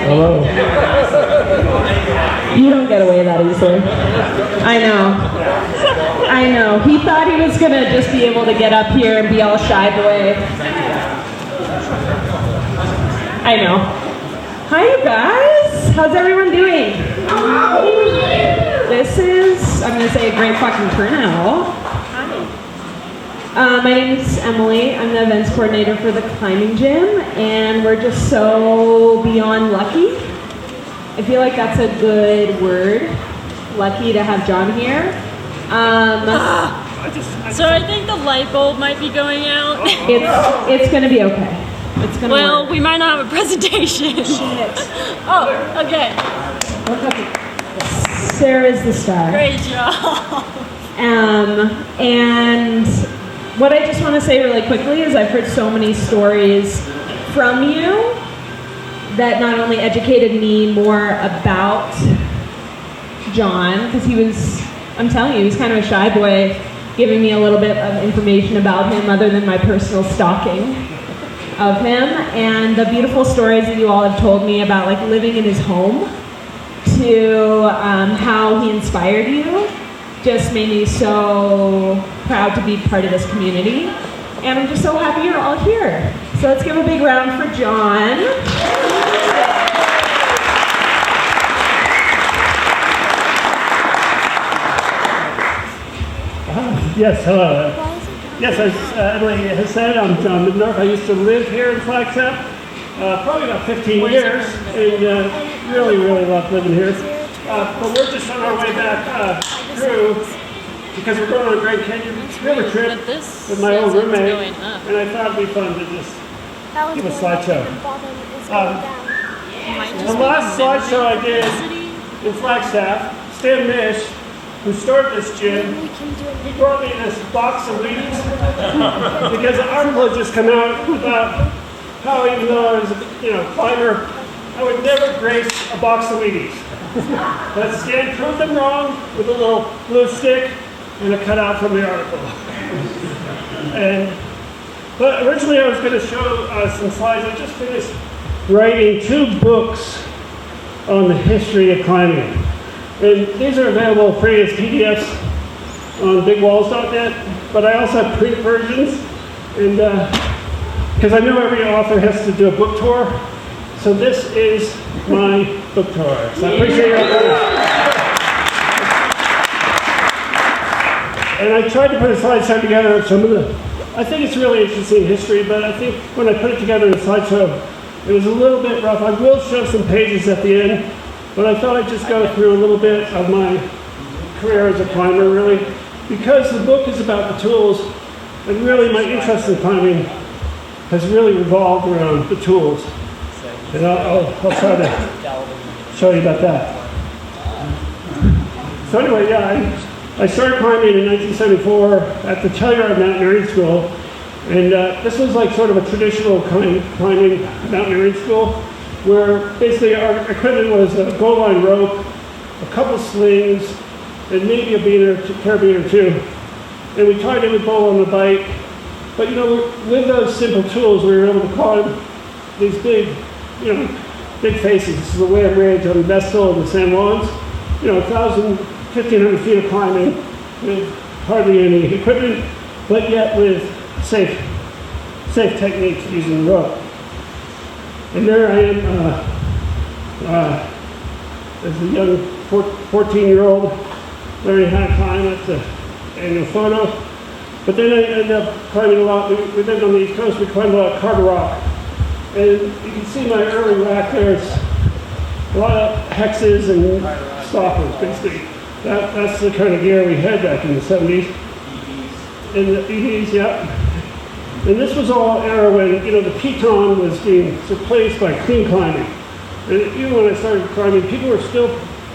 Hello. You don't get away that easily. I know. He thought he was gonna just be able to get up here and be all shy boy. I know. Hi, you guys. How's everyone doing? This is, I'm gonna say, a great fucking turnout. Hi. My name is Emily. I'm the events coordinator for the climbing gym, and we're just so beyond lucky. I feel like that's a good word. Lucky to have John here. So I think the light bulb might be going out. It's gonna be okay. It's gonna work. We might not have a presentation. Shit. Oh, okay. Sarah's the star. Great job. And what I just want to say really quickly is I've heard so many stories from you that not only educated me more about John, because he was, I'm telling you, he was kind of a shy boy, giving me a little bit of information about him other than my personal stalking of him, and the beautiful stories that you all have told me about like living in his home to how he inspired you just made me so proud to be part of this community, and I'm just so happy you're all here. So let's give a big round for John. Yes, hello. Yes, as Emily has said, I'm John Middendorf. I used to live here in Flagstaff, probably about 15 years, and really love living here. But we're just on our way back through, because we're going on a Grand Canyon river trip with my old roommate, and I thought it'd be fun to just give a slideshow. The last slideshow I did in Flagstaff, Stan Mish, who started this gym, he brought me this box of Wheaties because an article had just come out about how even though I was a climber, I would never grace a box of Wheaties. But Stan proved them wrong with a little blue stick and a cutout from the article. But originally I was going to show some slides. I just finished writing 2 books on the history of climbing. And these are available free as PDFs on bigwalls.net, but I also have print versions, and because I know every author has to do a book tour, so this is my book tour. So I appreciate your attention. And I tried to put a slideshow together of some of the, I think it's really interesting history, but I think when I put it together in a slideshow, it was a little bit rough. I will show some pages at the end, but I thought I'd just go through a little bit of my career as a climber, really, because the book is about the tools, and really my interest in climbing has really revolved around the tools. And I'll try to show you about that. So anyway, I started climbing in 1974 at the Telluride Mountaineering School, and this was like sort of a traditional climbing mountaineering school, where basically our equipment was a gold line rope, a couple slings, and maybe a carabiner or 2. And we tied in with bowl on the bike. But with those simple tools, we were able to climb these big faces. This is the Wham Ridge on the Vestal and the San Juans. 1,000, 1,500 feet of climbing with hardly any equipment, but yet with safe techniques using the rope. And there I am as a young 14-year-old learning how to climb. That's an annual photo. But then I ended up climbing a lot. We lived on the East Coast. We climbed a lot of Carter Rock. And you can see my early rack there. It's a lot of hexes and stoppers, basically. That's the kind of gear we had back in the 70s. In the 80s, yeah. And this was all era when, the piton was being replaced by clean climbing. And even when I started climbing, people were still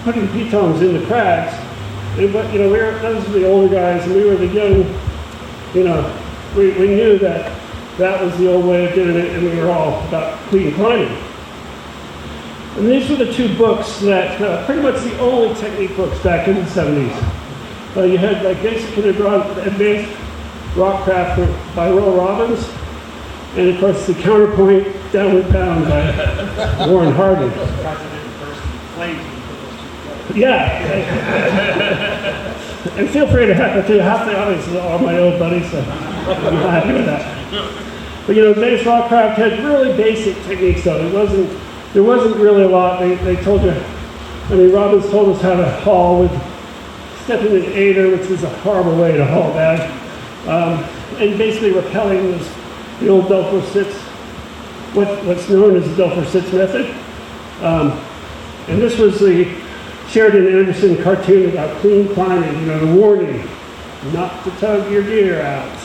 putting pitons in the cracks. But, those were the older guys, and we were the young, we knew that was the old way of doing it, and we were all about clean climbing. And these were the 2 books that, pretty much the only technique books back in the 70s. You had like Basic and Advanced Rockcraft by Roll Robbins, and of course the Counterpoint Downward Bound by Warren Harding. Yeah. And feel free to heckle too. Half the audience is all my old buddies, so I'm happy with that. But you know, today's rockcraft had really basic techniques though. There wasn't really a lot. They told you, I mean, Robbins told us how to haul with stepping in aider, which was a horrible way to haul bag. And basically rappelling was the old Delfor sits, what's known as the Delfor sits method. And this was the Sheridan Anderson cartoon about clean climbing, you know, the warning, not to tug your gear out.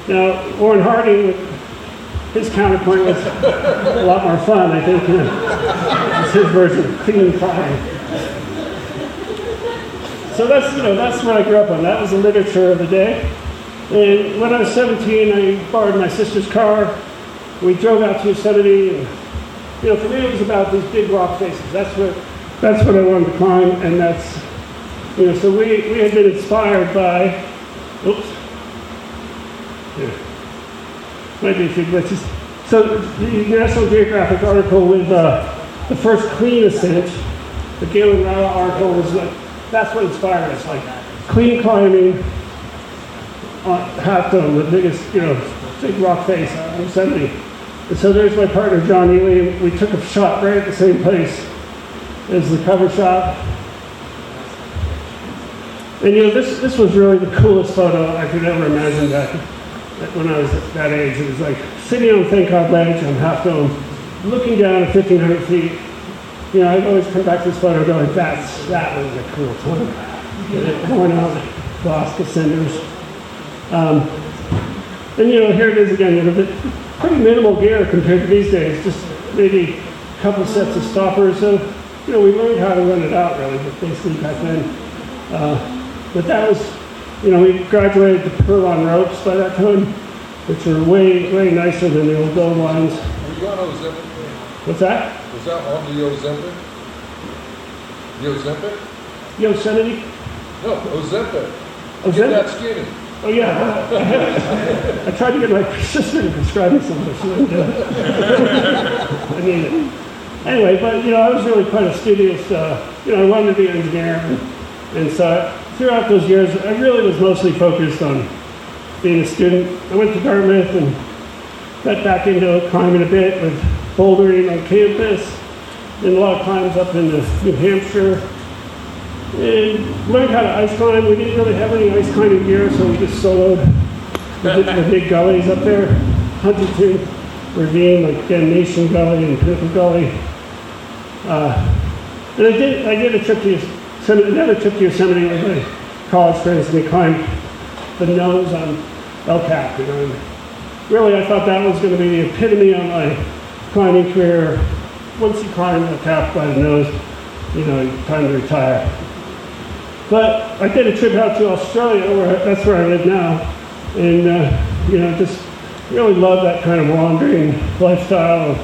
Now, Warren Harding, his counterpoint was a lot more fun, I think. It's his version of clean climbing. So that's what I grew up on. That was the literature of the day. And when I was 17, I borrowed my sister's car. We drove out to Yosemite, and you know, for me it was about these big rock faces. That's what I wanted to climb, and that's, you know, so we had been inspired by, oops, here, might be a few glitches. So the National Geographic article with the first clean ascent, the Galen Rao article was like, that's what inspired us, like clean climbing on Half Dome, the biggest, you know, big rock face on Yosemite. And so there's my partner, John Ely, and we took a shot right at the same place as the cover shot. And you know, this was really the coolest photo I could ever imagine back when I was at that age. It was like sitting on Thank God Ledge on Half Dome, looking down at 1,500 feet. You know, I'd always come back to this photo and go like, that was a cool time. Going out, lost ascenders. And you know, here it is again, you know, pretty minimal gear compared to these days, just maybe a couple sets of stoppers. So, you know, we learned how to run it out really, but basically back then. But that was, you know, we graduated to Perlon ropes by that time, which were way, way nicer than the old gold lines. Were you on Ozempic? What's that? Was that on the Ozempic? The Ozempic? Yosemite? No, Ozempic. Ozempic? Get that skinny. Oh yeah, I tried to get my sister to prescribe me some, but she wouldn't do it. I need it. Anyway, but you know, I was really quite a studious, you know, I wanted to be an engineer. And so throughout those years, I really was mostly focused on being a student. I went to Dartmouth and got back into climbing a bit with bouldering on campus, and a lot of climbs up into New Hampshire. And learned how to ice climb. We didn't really have any ice climbing gear, so we just soloed the big gullies up there. Huntington Ravine, like Damnation Gully and Pinnacle Gully. And I did a trip to Yosemite, another trip to Yosemite with my college friends, and we climbed the nose on El Cap. You know, and really, I thought that was going to be the epitome of my climbing career. Once you climb El Cap by the nose, you know, time to retire. But I did a trip out to Australia, that's where I live now, and you know, just really love that kind of wandering lifestyle of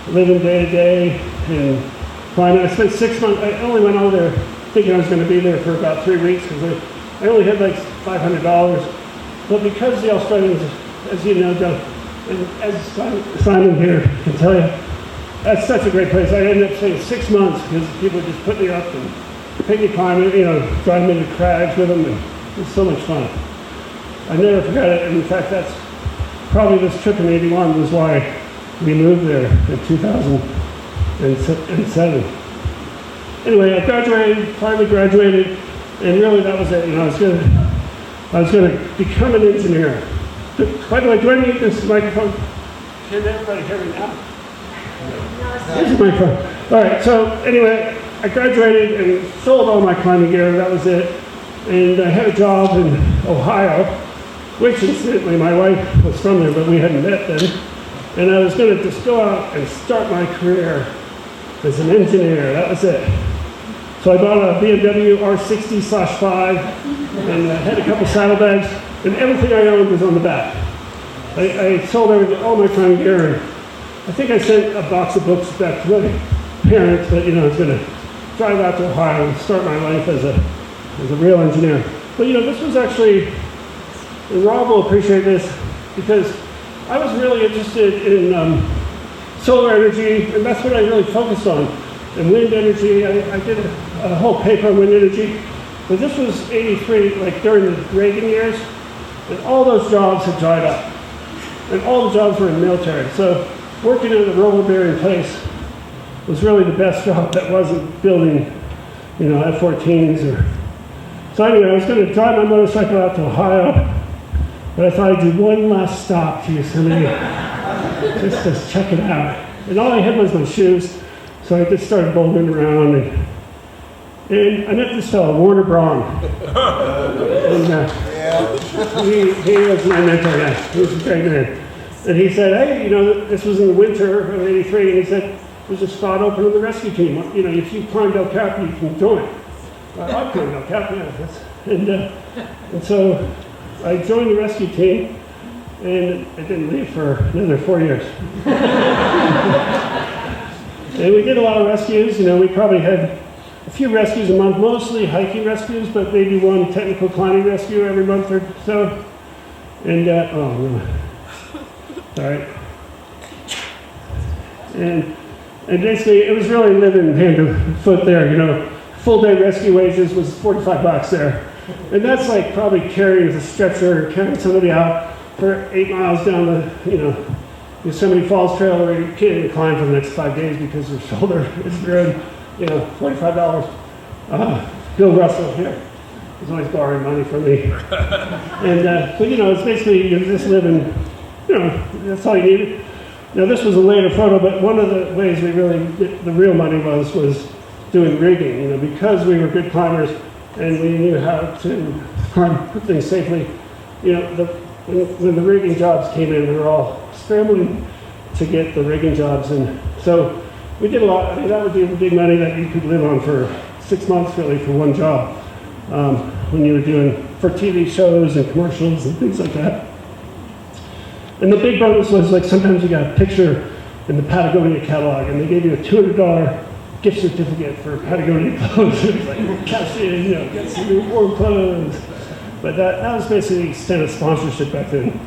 living day to day and climbing. I spent 6 months. I only went over there thinking I was going to be there for about 3 weeks because I only had like $500. But because the Australians, as you know, and as Simon here can tell you, that's such a great place. I ended up staying 6 months because people just put me up and take me climbing, you know, drive me to crags with them, and it was so much fun. I never forgot it, and in fact, that's probably this trip in '81 was why we moved there in 2007. Anyway, I finally graduated, and really that was it. You know, I was gonna become an engineer. By the way, do I need this microphone? Can everybody hear me now? Here's the microphone. All right, so anyway, I graduated and sold all my climbing gear, that was it. And I had a job in Ohio, which incidentally my wife was from there, but we hadn't met then. And I was gonna just go out and start my career as an engineer, that was it. So I bought a BMW R60/5 and I had a couple saddlebags, and everything I owned was on the back. I sold all my climbing gear, and I think I sent a box of books back to my parents, but you know, I was gonna drive out to Ohio and start my life as a real engineer. But you know, this was actually, and Rob will appreciate this, because I was really interested in solar energy, and that's what I really focused on. And wind energy, I did a whole paper on wind energy, but this was 83, like during the Reagan years, and all those jobs had dried up. And all the jobs were in the military. So working in a roller bearing place was really the best job that wasn't building, you know, F-14s or... So anyway, I was going to drive my motorcycle out to Ohio, but I thought I'd do one last stop to Yosemite, just to check it out. And all I had was my shoes, so I just started bouldering around, and I met this fellow, Warner Braun. And he was my mentor, yeah. He was a great man. And he said, hey, you know, this was in the winter of '83, and he said, there's a spot open on the rescue team. You know, if you climbed El Capitan, you can join. I climbed El Capitan, yeah. And so I joined the rescue team, and I didn't leave for another 4 years. And we did a lot of rescues. You know, we probably had a few rescues a month, mostly hiking rescues, but maybe one technical climbing rescue every month or so. And, oh no, sorry. And basically, it was really living hand to foot there, you know. Full day rescue wages was $45 there. And that's like probably carrying a stretcher or carrying somebody out for 8 miles down the, you know, Yosemite Falls Trail where you can't even climb for the next 5 days because your shoulder is ruined, you know, $45. Bill Russell here is always borrowing money from me. And, but you know, it's basically you're just living, you know, that's all you needed. Now this was a later photo, but one of the ways we really, the real money was doing rigging, you know, because we were good climbers and we knew how to climb things safely. You know, when the rigging jobs came in, we were all scrambling to get the rigging jobs, and so we did a lot. I mean, that would be the big money that you could live on for 6 months, really, for one job. When you were doing for TV shows and commercials and things like that. And the big bonus was like sometimes you got a picture in the Patagonia catalog, and they gave you a $200 gift certificate for Patagonia clothes. It was like, well, cash in, you know, get some new warm clothes. But that was basically the extent of sponsorship back then.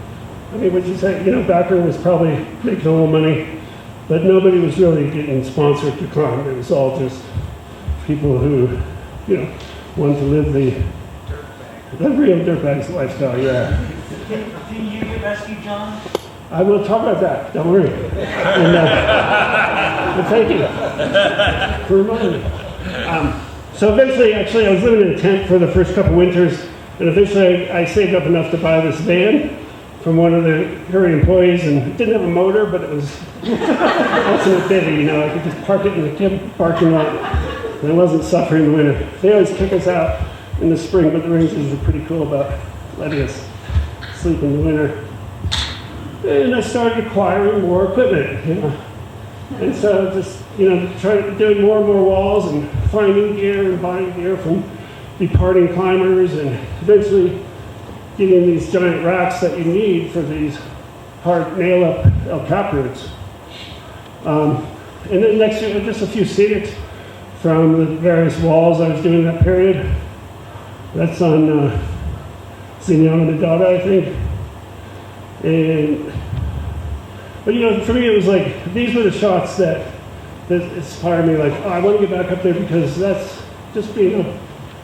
I mean, would you say, you know, Backer was probably making a little money, but nobody was really getting sponsored to climb. It was all just people who, you know, wanted to live the real dirtbags lifestyle, yeah. Didn't you get rescued, John? I will talk about that, don't worry. And, but thank you for reminding me. So eventually, actually, I was living in a tent for the first couple winters, and eventually I saved up enough to buy this van from one of the early employees, and it didn't have a motor, but it was ultimate bitty, you know, I could just park it in the parking lot, and I wasn't suffering in the winter. They always kick us out in the spring, but the Rangers were pretty cool about letting us sleep in the winter. And I started acquiring more equipment, you know. And so just, you know, doing more and more walls and finding gear and buying gear from departing climbers, and eventually getting these giant racks that you need for these hard nail-up El Cap routes. And then next year, just a few scenics from the various walls I was doing that period. That's on Zinyama Nadada, I think. But you know, for me it was like, these were the shots that inspired me, like, oh, I want to get back up there because that's just being up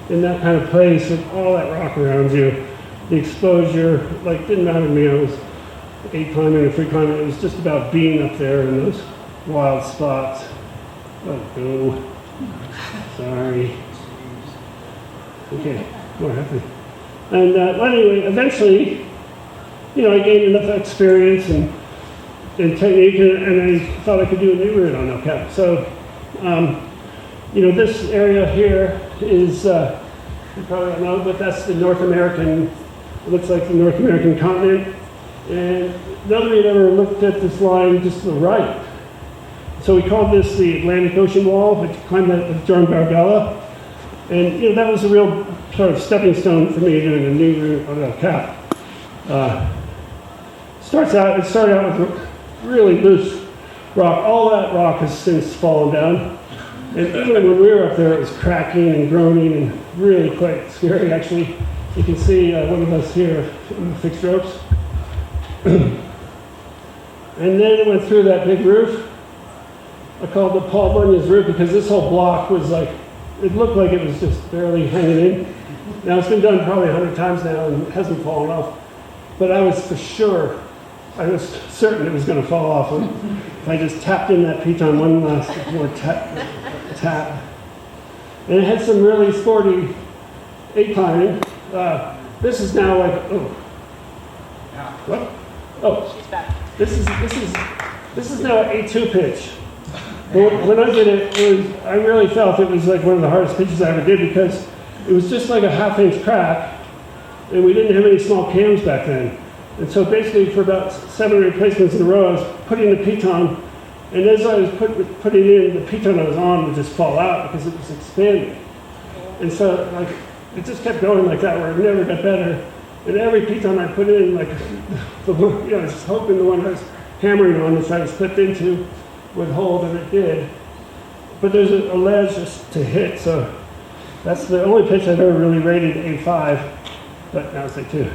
in that kind of place with all that rock around you. The exposure, like, didn't matter to me. I was aid climbing and free climbing. It was just about being up there in those wild spots. Oh, no. Sorry. Okay, more happy. And anyway, eventually, you know, I gained enough experience and technique, and I thought I could do a new route on El Cap. So, you know, this area here is, you probably don't know, but that's the North American, it looks like the North American continent. And none of you had ever looked at this line just to the right. So we called this the Atlantic Ocean Wall, which climbed that with John Barbella. And, you know, that was a real sort of stepping stone for me doing a new route on El Cap. It started out with really loose rock. All that rock has since fallen down. And even when we were up there, it was cracking and groaning and really quite scary, actually. You can see one of us here in the fixed ropes. And then it went through that big roof. I called it Paul Bunyan's roof because this whole block was like, it looked like it was just barely hanging in. Now it's been done probably 100 times now and it hasn't fallen off. But I was I was certain it was going to fall off if I just tapped in that piton one last more tap. And it had some really sporty A climbing. This is now like, oh, what? Oh, She's back. this is now an A2 pitch. But when I did it, I really felt it was like one of the hardest pitches I ever did because it was just like a half-inch crack, and we didn't have any small cams back then. And so basically for about 7 or 8 placements in a row, I was putting the piton, and as I was putting in, the piton I was on would just fall out because it was expanding. And so like it just kept going like that where it never got better. And every piton I put in, like, I was just hoping the one I was hammering on, which I was clipped into, would hold, and it did. But there's a ledge just to hit, so that's the only pitch I've ever really rated A5, but now it's A2.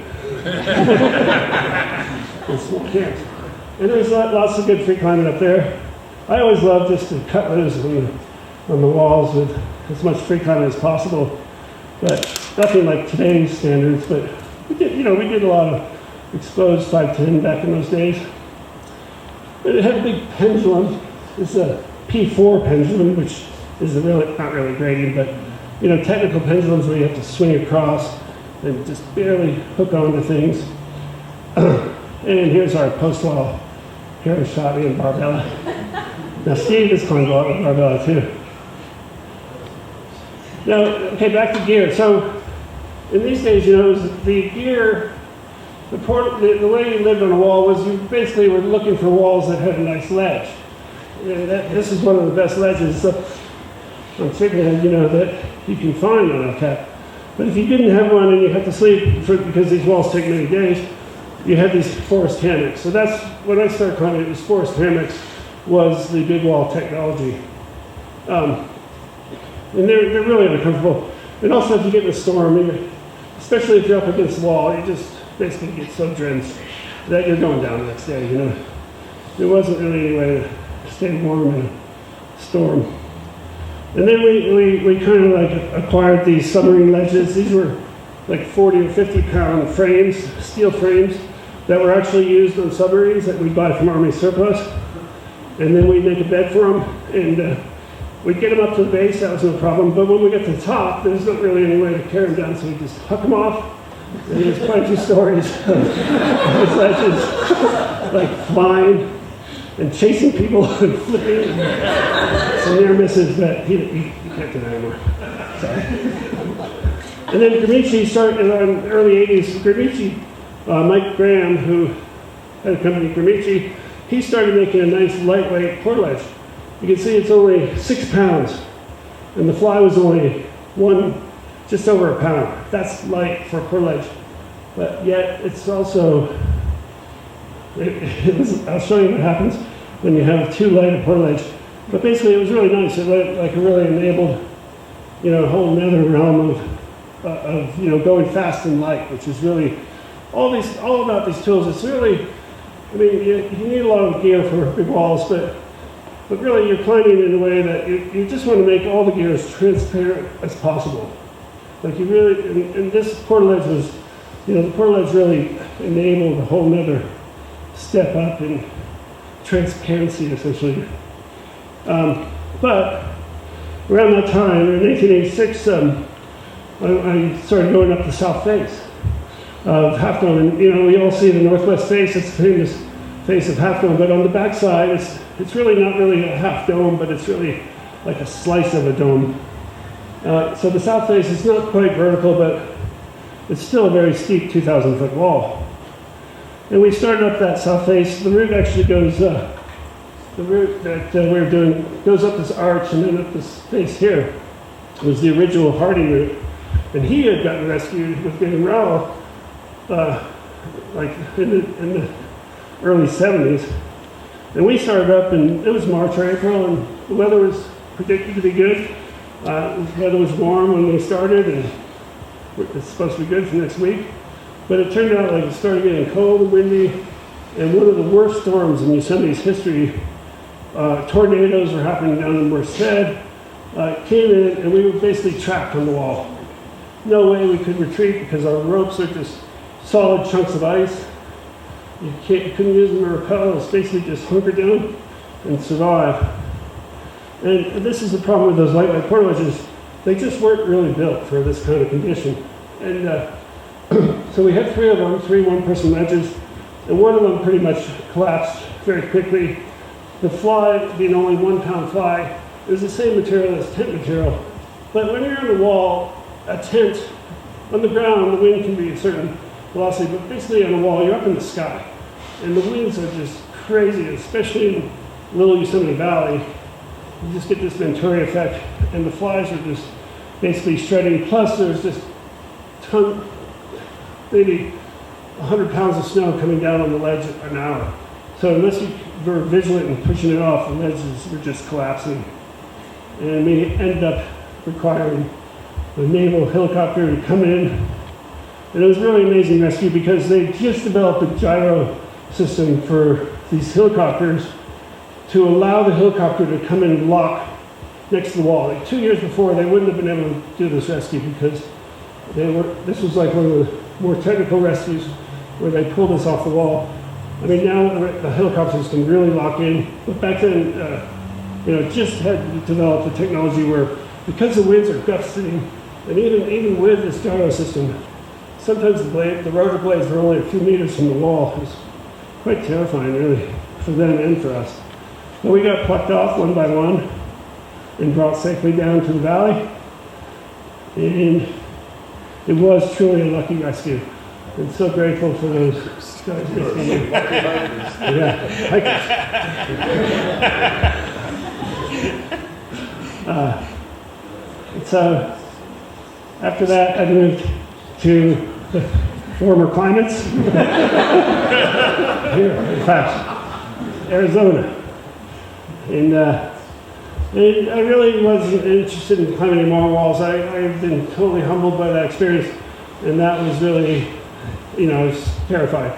It's small cams. And there's lots of good free climbing up there. I always love just to cut loose on the walls with as much free climbing as possible, but nothing like today's standards, but we did a lot of exposed 510 back in those days. It had a big pendulum. It's a P4 pendulum, which is not really grading, but technical pendulums where you have to swing across and just barely hook onto things. And here's our post-wall Harris shot and Barbella. Now Steve has climbed a lot with Barbella too. Now, okay, back to gear. So in these days, the gear, the way you lived on a wall was you basically were looking for walls that had a nice ledge. This is one of the best ledges on figurehead, that you can find on a tap. But if you didn't have one and you had to sleep because these walls take many days, you had these forest hammocks. So that's when I started climbing. It was forest hammocks was the big wall technology, and they're really uncomfortable. And also, if you get in a storm, especially if you're up against the wall, you just basically get so drenched that you're going down the next day. There wasn't really any way to stay warm in a storm. And then we kind of like acquired these submarine ledges. These were like 40 or 50 pound frames, steel frames, that were actually used on submarines that we'd buy from Army surplus. And then we'd make a bed for them, and we'd get them up to the base, that was no problem. But when we got to the top, there's not really any way to carry them down, so we just huck them off. And there's quite a few stories of those ledges, like flying and chasing people and flipping. Some near misses that you can't deny anymore. Sorry. And then Gramici started in the early 80s. Gramici, Mike Graham, who had a company, Gramici, he started making a nice lightweight portaledge. You can see it's only 6 pounds, and the fly was only just over a pound. That's light for a portaledge, but yet it's also, I'll show you what happens when you have too light a portaledge. But basically it was really nice. It really enabled, a whole nother realm of going fast and light, which is really all about these tools. It's really, you need a lot of gear for big walls, but really you're climbing in a way that you just want to make all the gear as transparent as possible. Like you really, and this portaledge was, the portaledge really enabled a whole nother step up in transparency, essentially. But around that time, in 1886, I started going up the south face of Half Dome. And, we all see the northwest face, it's the famous face of Half Dome, but on the back side, it's really not really a half dome, but it's really like a slice of a dome. So the south face is not quite vertical, but it's still a very steep 2,000-foot wall. And we started up that south face. The route actually goes, the route that we're doing goes up this arch and then up this face here. It was the original Harding route. And he had gotten rescued with getting Rowell, like in the early 70s. And we started up, and it was March or April, and the weather was predicted to be good. The weather was warm when we started, and it's supposed to be good for next week. But it turned out like it started getting cold and windy, and one of the worst storms in Yosemite's history Tornadoes were happening down in Merced. Came in and we were basically trapped on the wall. No way we could retreat because our ropes are just solid chunks of ice. You couldn't use them to rappel. It was basically just hunker down and survive. And this is the problem with those lightweight portal ledges. They just weren't really built for this kind of condition. And so we had 3 of them, 3 one-person ledges, and one of them pretty much collapsed very quickly. The fly, being only 1 pound fly, it was the same material as tent material. But when you're on the wall, a tent, on the ground, the wind can be a certain velocity, but basically on the wall, you're up in the sky. And the winds are just crazy, especially in Little Yosemite Valley. You just get this Venturi effect, and the flies are just basically shredding. Plus, there's just maybe 100 pounds of snow coming down on the ledge an hour. So unless you were vigilant and pushing it off, the ledges were just collapsing. And we ended up requiring the naval helicopter to come in. And it was a really amazing rescue because they just developed a gyro system for these helicopters to allow the helicopter to come in and lock next to the wall. Like 2 years before, they wouldn't have been able to do this rescue because this was like one of the more technical rescues where they pulled us off the wall. I mean, now the helicopters can really lock in, but back then, just had developed a technology where, because the winds are gusting, and even with this gyro system, sometimes the rotor blades were only a few meters from the wall. It was quite terrifying, really, for them and for us. But we got plucked off one by one and brought safely down to the valley. And it was truly a lucky rescue. I'm so grateful for those guys. Yeah, hikers. So after that, I moved to the warmer climates. Here, in fact, Arizona. And I really wasn't interested in climbing any more walls. I've been totally humbled by that experience, and that was really, I was terrified.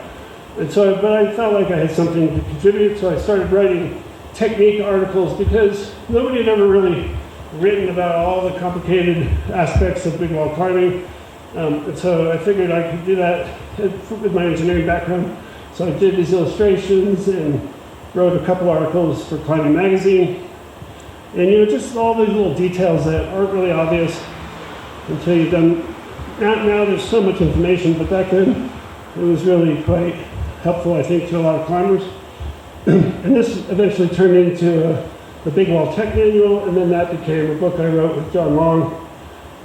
And so, but I felt like I had something to contribute, so I started writing technique articles because nobody had ever really written about all the complicated aspects of big wall climbing. And so I figured I could do that with my engineering background. So I did these illustrations and wrote a couple articles for Climbing Magazine. And just all these little details that aren't really obvious until you've done. Now there's so much information, but back then it was really quite helpful, I think, to a lot of climbers. And this eventually turned into the Big Wall Tech Manual, and then that became a book I wrote with John Long.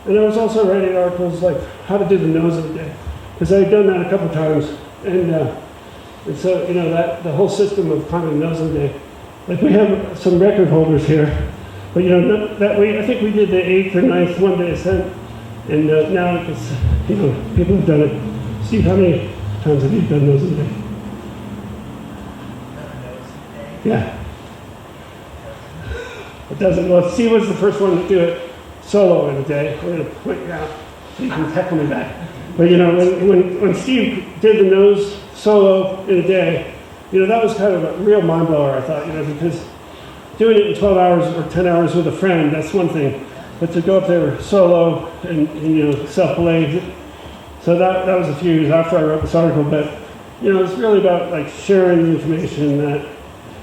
And I was also writing articles like how to do the nose of the day, because I had done that a couple times. And so, that the whole system of climbing the nose of the day. Like we have some record holders here, but I think we did the 8th or 9th one-day ascent, and now it's, people have done it. Steve, how many times have you done nose of the day? Yeah. A dozen. Well, Steve was the first one to do it solo in a day. We're going to point you out so you can heckle me back. But when Steve did the nose solo in a day, that was kind of a real mind blower, I thought, because doing it in 12 hours or 10 hours with a friend, that's one thing. But to go up there solo and self-belay, so that was a few years after I wrote this article, but, it's really about like sharing the information and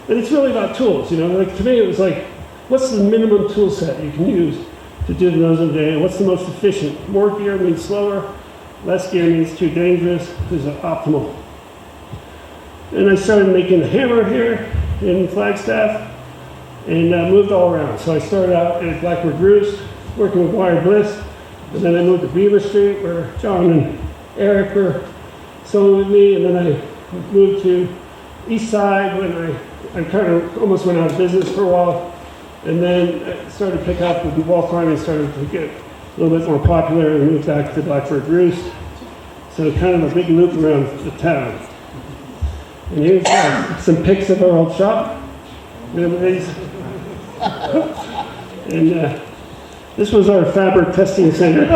it's really about tools, like to me it was like, what's the minimum tool set you can use to do the nose of the day? What's the most efficient? More gear means slower, less gear means too dangerous, is optimal. And I started making the hammer here in Flagstaff and moved all around. So I started out at Blackbird Roost, working with Wire Bliss, and then I moved to Beaver Street where John and Eric were sewing with me, and then I moved to East Side when I kind of almost went out of business for a while, and then I started to pick up with wall climbing, started to get a little bit more popular, and moved back to Blackbird Roost. So kind of a big loop around the town. And here's some pics of our old shop. Remember these? And this was our fabric testing center.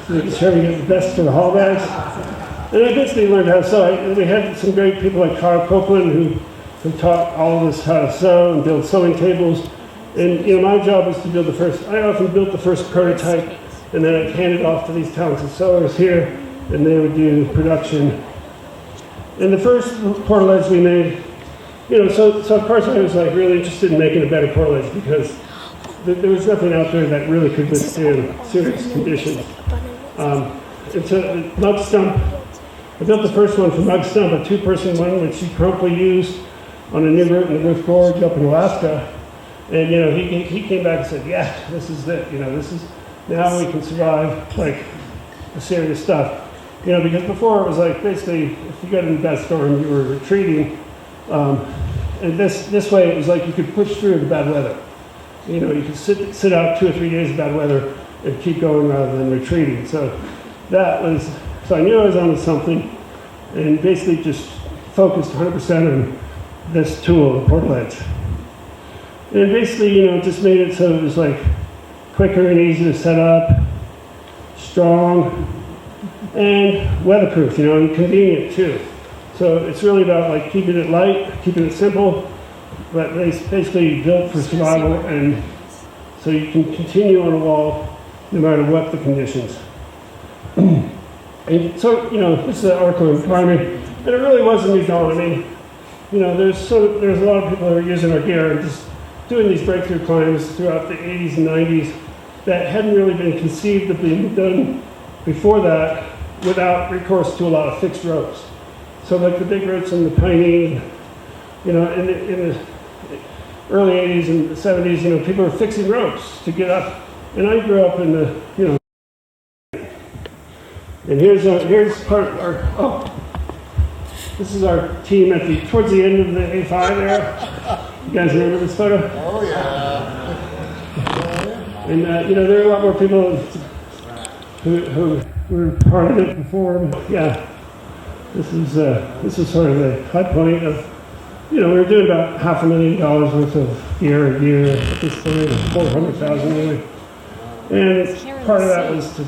Making sure we get the best for the haul bags. And I basically learned how to sew. We had some great people like Carl Copeland who taught all of us how to sew and build sewing tables. And my job was to build I often built the first prototype, and then I'd hand it off to these talented sewers here, and they would do production. And the first portaledge we made, so of course I was like really interested in making a better portaledge because there was nothing out there that really could withstand serious conditions. And so mud stump, I built the first one from mud stump, a 2-person one, which he promptly used on a new route in the Rift Gorge up in Alaska. And he came back and said, yeah, this is it. This is now we can survive like the serious stuff. Because before it was like basically if you got in a bad storm, you were retreating. And this way it was like you could push through the bad weather. You could sit out 2 or 3 days of bad weather and keep going rather than retreating. So I knew I was onto something, and basically just focused 100% on this tool, the portaledge. And basically, just made it so it was like quicker and easier to set up, strong, and weatherproof, and convenient too. So it's really about like keeping it light, keeping it simple, but basically built for survival, and so you can continue on a wall no matter what the conditions. And so, this is an article in Climbing, and it really was a new dawn. I mean, there's a lot of people who are using our gear and just doing these breakthrough climbs throughout the 80s and 90s that hadn't really been conceived of being done before that without recourse to a lot of fixed ropes. So like the big routes in the Piney, in the early 80s and the 70s, people were fixing ropes to get up. And I grew up in the, and here's part of our, this is our team towards the end of the A5 era. You guys remember this photo? Oh, yeah. And, there are a lot more people who were part of it before. Yeah, this is sort of the high point of, we were doing about $500,000 worth of gear a year at this point, $400,000 anyway. And part of that was to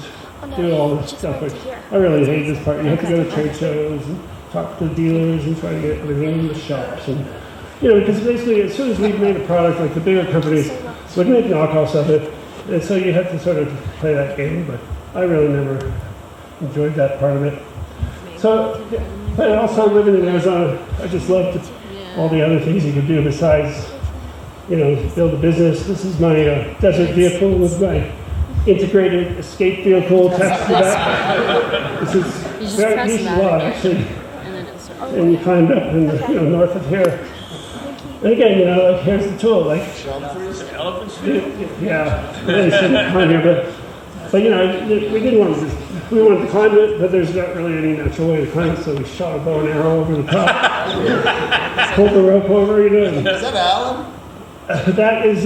do all this stuff, which I really hate this part. You have to go to trade shows and talk to dealers and try to get everything in the shops. And, because basically as soon as we made a product, like the bigger companies would make knockoffs of it. And so you had to sort of play that game, but I really never enjoyed that part of it. So, but also living in Arizona, I just loved all the other things you could do besides, build a business. This is my desert vehicle with my integrated escape vehicle attached to that. This is very used a lot, actually. And you climbed up in the, north of here. And again, here's the tool, like, yeah, really shouldn't climb here, but we wanted to climb it, but there's not really any natural way to climb it, so we shot a bow and arrow over the top, pulled the rope over, Is that Alan? That is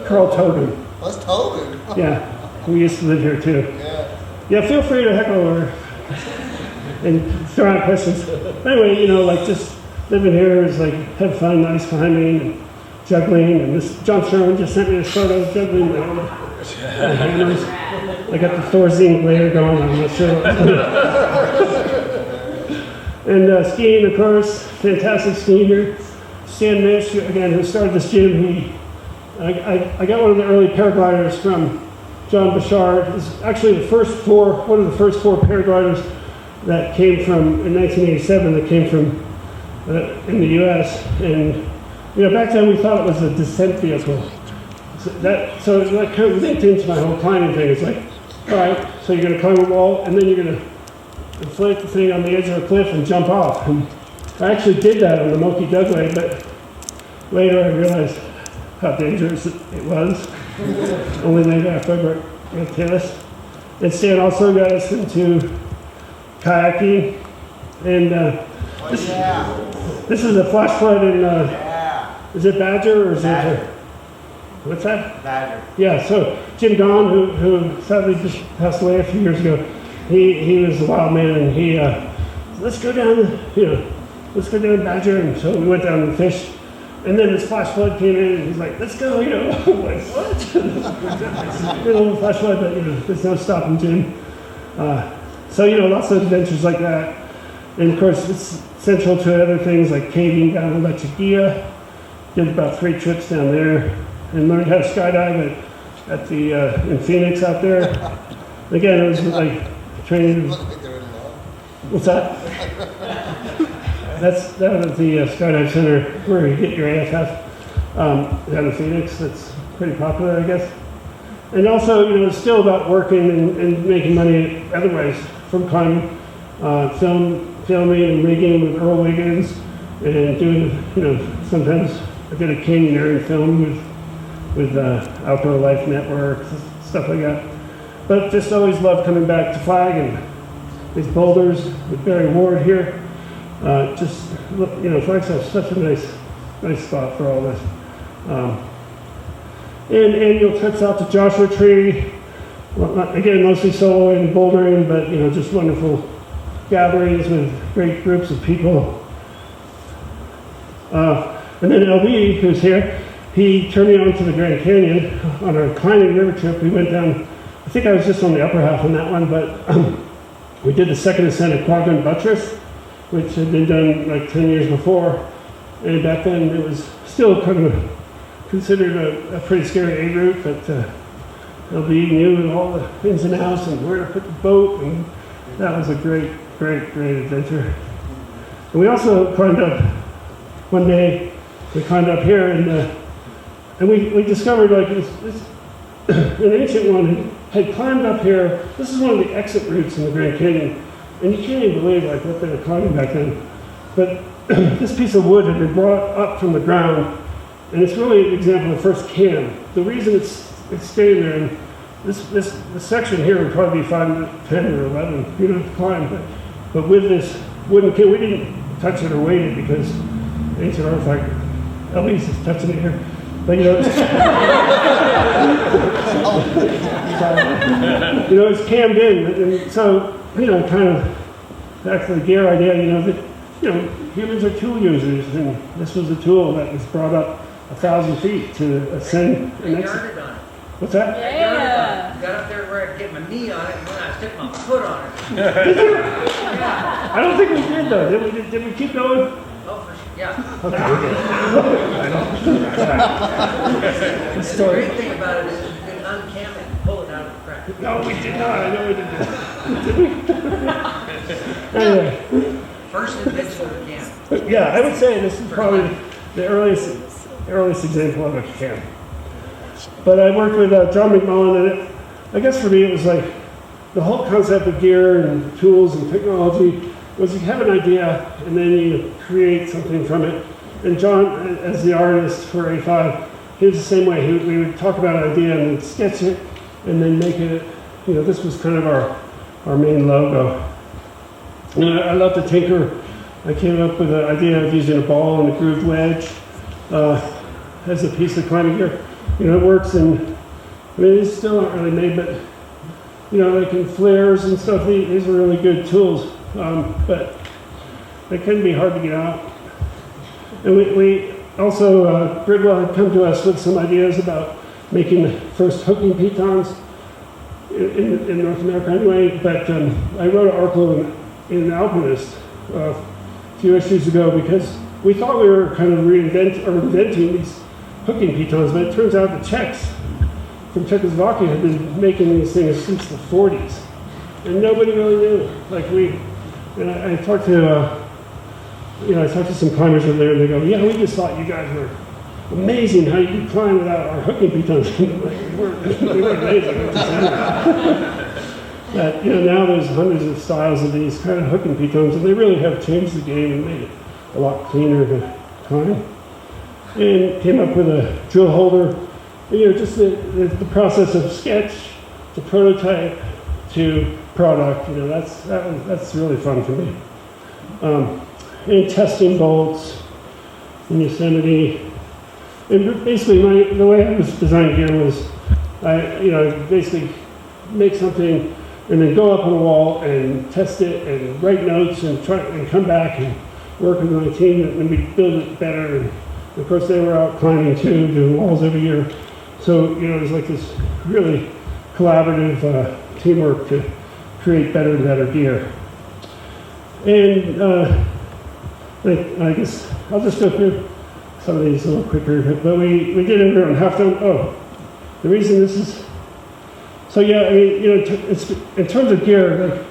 Carl Tobin. That's Tobin. Yeah, we used to live here too. Yeah, feel free to heckle or and throw out questions. Anyway, just living here is like have fun, ice climbing, and juggling, and this John Sherman just sent me this photo of juggling the hammers. I got the Thorazine glare going, I'm not sure. And skiing, of course, fantastic skiing here. Stan Mish, again, who started this gym, I got one of the early paragliders from John Bouchard. It's actually one of the first four paragliders that came from, in 1987, that came from in the U.S. And, back then we thought it was a descent vehicle. So that kind of linked into my whole climbing thing. It's like, all right, so you're going to climb a wall, and then you're going to inflate the thing on the edge of a cliff and jump off. And I actually did that on the Moki Dugway, but later I realized how dangerous it was. Only later after I got Taylor's. And Stan also got us into kayaking. And this is a flash flood in, is it Badger or is it? What's that? Badger. Yeah, so Jim Don, who sadly just passed away a few years ago, he was a wild man, and he, let's go down, let's go down Badger, and so we went down and fished, and then this flash flood came in, and he's like, let's go, like, what? Flash flood, but there's no stopping Jim. So, lots of adventures like that. And of course, it's central to other things like caving down in La Chiquilla. Did about 3 trips down there and learned how to skydive at the in Phoenix out there. Again, it was like training. Look like they're in love. What's that? That was the skydive center where you get your AFF down in Phoenix. That's pretty popular, I guess. And also, it's still about working and making money otherwise from climbing, filming and rigging with Earl Wiggins, and doing, sometimes a bit of canyoneering film with Outdoor Life Network, stuff like that. But just always loved coming back to Flag and these boulders with Barry Ward here. Flagstaff's such a nice spot for all this. And annual trips out to Joshua Tree. Well, again, mostly solo and bouldering, but just wonderful gatherings with great groups of people. And then LB, who's here, he turned me on to the Grand Canyon on our climbing river trip. We went down, I think I was just on the upper half on that one, but we did the second ascent of Quadrant Buttress, which had been done like 10 years before. And back then it was still kind of considered a pretty scary A route, but LB knew all the ins and outs and where to put the boat, and that was a great adventure. And we also climbed up one day. We climbed up here, and we discovered like this an ancient one had climbed up here. This is one of the exit routes in the Grand Canyon, and you can't even believe like what they were climbing back then. But this piece of wood had been brought up from the ground, and it's really an example of the first cam. The reason it's staying there, and this section here would probably be 5, 10, or 11 feet to climb, but with this wooden cam, we didn't touch it or weight it because ancient artifact. At least it's touching it here. But it's, it's cammed in, and so kind of back to the gear idea. That humans are tool users, and this was a tool that was brought up 1,000 feet to ascend an exit. What's that? Yeah. Got up there where I'd get my knee on it, and then I stick my foot on it. Did you? I don't think we did though. Did we keep going? Oh, for sure. Yeah. Okay. The great thing about it is you can uncam it and pull it out of the crack. No, we did not. I know we didn't. Did we? Anyway. First invention of the cam. Yeah, I would say this is probably the earliest example of a cam. But I worked with John McMullen, and I guess for me it was like the whole concept of gear and tools and technology was you have an idea and then you create something from it. And John, as the artist for A5, he was the same way. We would talk about an idea and then sketch it and then make it, this was kind of our main logo. And I love to tinker. I came up with the idea of using a ball and a grooved wedge as a piece of climbing gear. It works, and these still aren't really made, but like in flares and stuff, these are really good tools, but they can be hard to get out. And we also, Bridwell had come to us with some ideas about making the first hooking pitons in North America anyway, but I wrote an article in Alpinist a few issues ago because we thought we were kind of inventing these hooking pitons, but it turns out the Czechs from Czechoslovakia had been making these things since the 40s, and nobody really knew. I talked to some climbers over there, and they go, "Yeah, we just thought you guys were amazing how you could climb without our hooking pitons." Like, we weren't amazing. But now there's hundreds of styles of these kind of hooking pitons, and they really have changed the game and made it a lot cleaner to climb. And came up with a drill holder, just the process of sketch to prototype to product. That's really fun for me. And testing bolts in Yosemite, and basically the way I was designing gear was I basically make something and then go up on a wall and test it and write notes and try and come back and work with my team and we build it better. And of course, they were out climbing too, doing walls every year. So, it was like this really collaborative teamwork to create better and better gear. And I guess I'll just go through some of these a little quicker, but we did it around half dome. Oh, the reason this is, so yeah, I mean, it's, in terms of gear, like,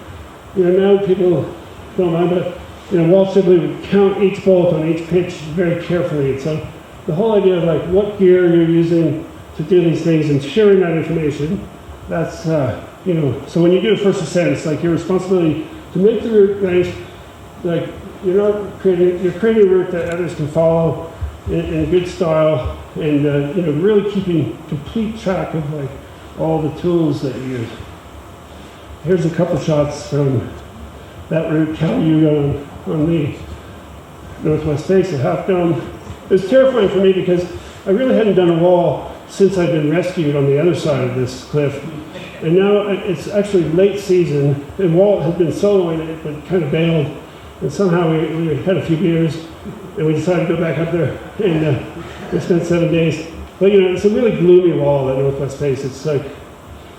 now people don't mind, but, Walt Sibley would count each bolt on each pitch very carefully. And so the whole idea of like what gear you're using to do these things and sharing that information, that's, so when you do a first ascent, it's like your responsibility to make the route nice, like you're creating a route that others can follow in a good style, and really keeping complete track of like all the tools that you use. Here's a couple shots from that route, Caliuga on the northwest face of Half Dome. It was terrifying for me because I really hadn't done a wall since I'd been rescued on the other side of this cliff. And now it's actually late season, and Walt had been soloing it, but kind of bailed. And somehow we had a few beers, and we decided to go back up there, and we spent 7 days. But it's a really gloomy wall, that northwest face. It's like,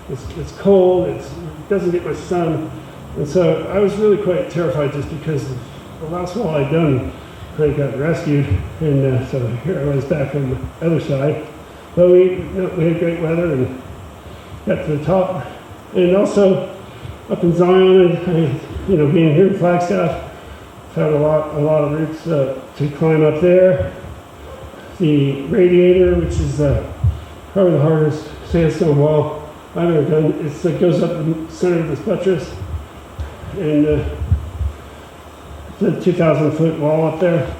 it's cold, it doesn't get much sun. And so I was really quite terrified just because the last wall I'd done, I got rescued, and so here I was back on the other side. But we had great weather and got to the top. And also up in Zion, being here in Flagstaff, found a lot of routes to climb up there. The Radiator, which is probably the hardest sandstone wall I've ever done. It goes up the center of this buttress, and it's a 2,000-foot wall up there.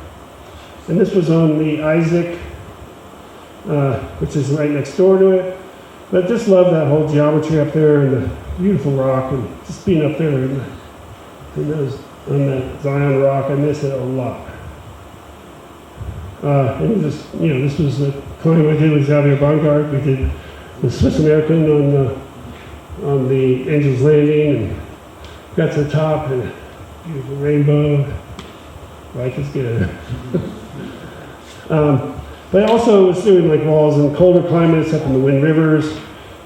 And this was on the Isaac, which is right next door to it. But I just love that whole geometry up there and the beautiful rock, and just being up there on the Zion rock. I miss it a lot. And this was the climbing we did with Xavier Bongard. We did the Swiss American on the Angel's Landing, and got to the top, and beautiful rainbow. Life is good. But I also was doing like walls in colder climates up in the Wind Rivers,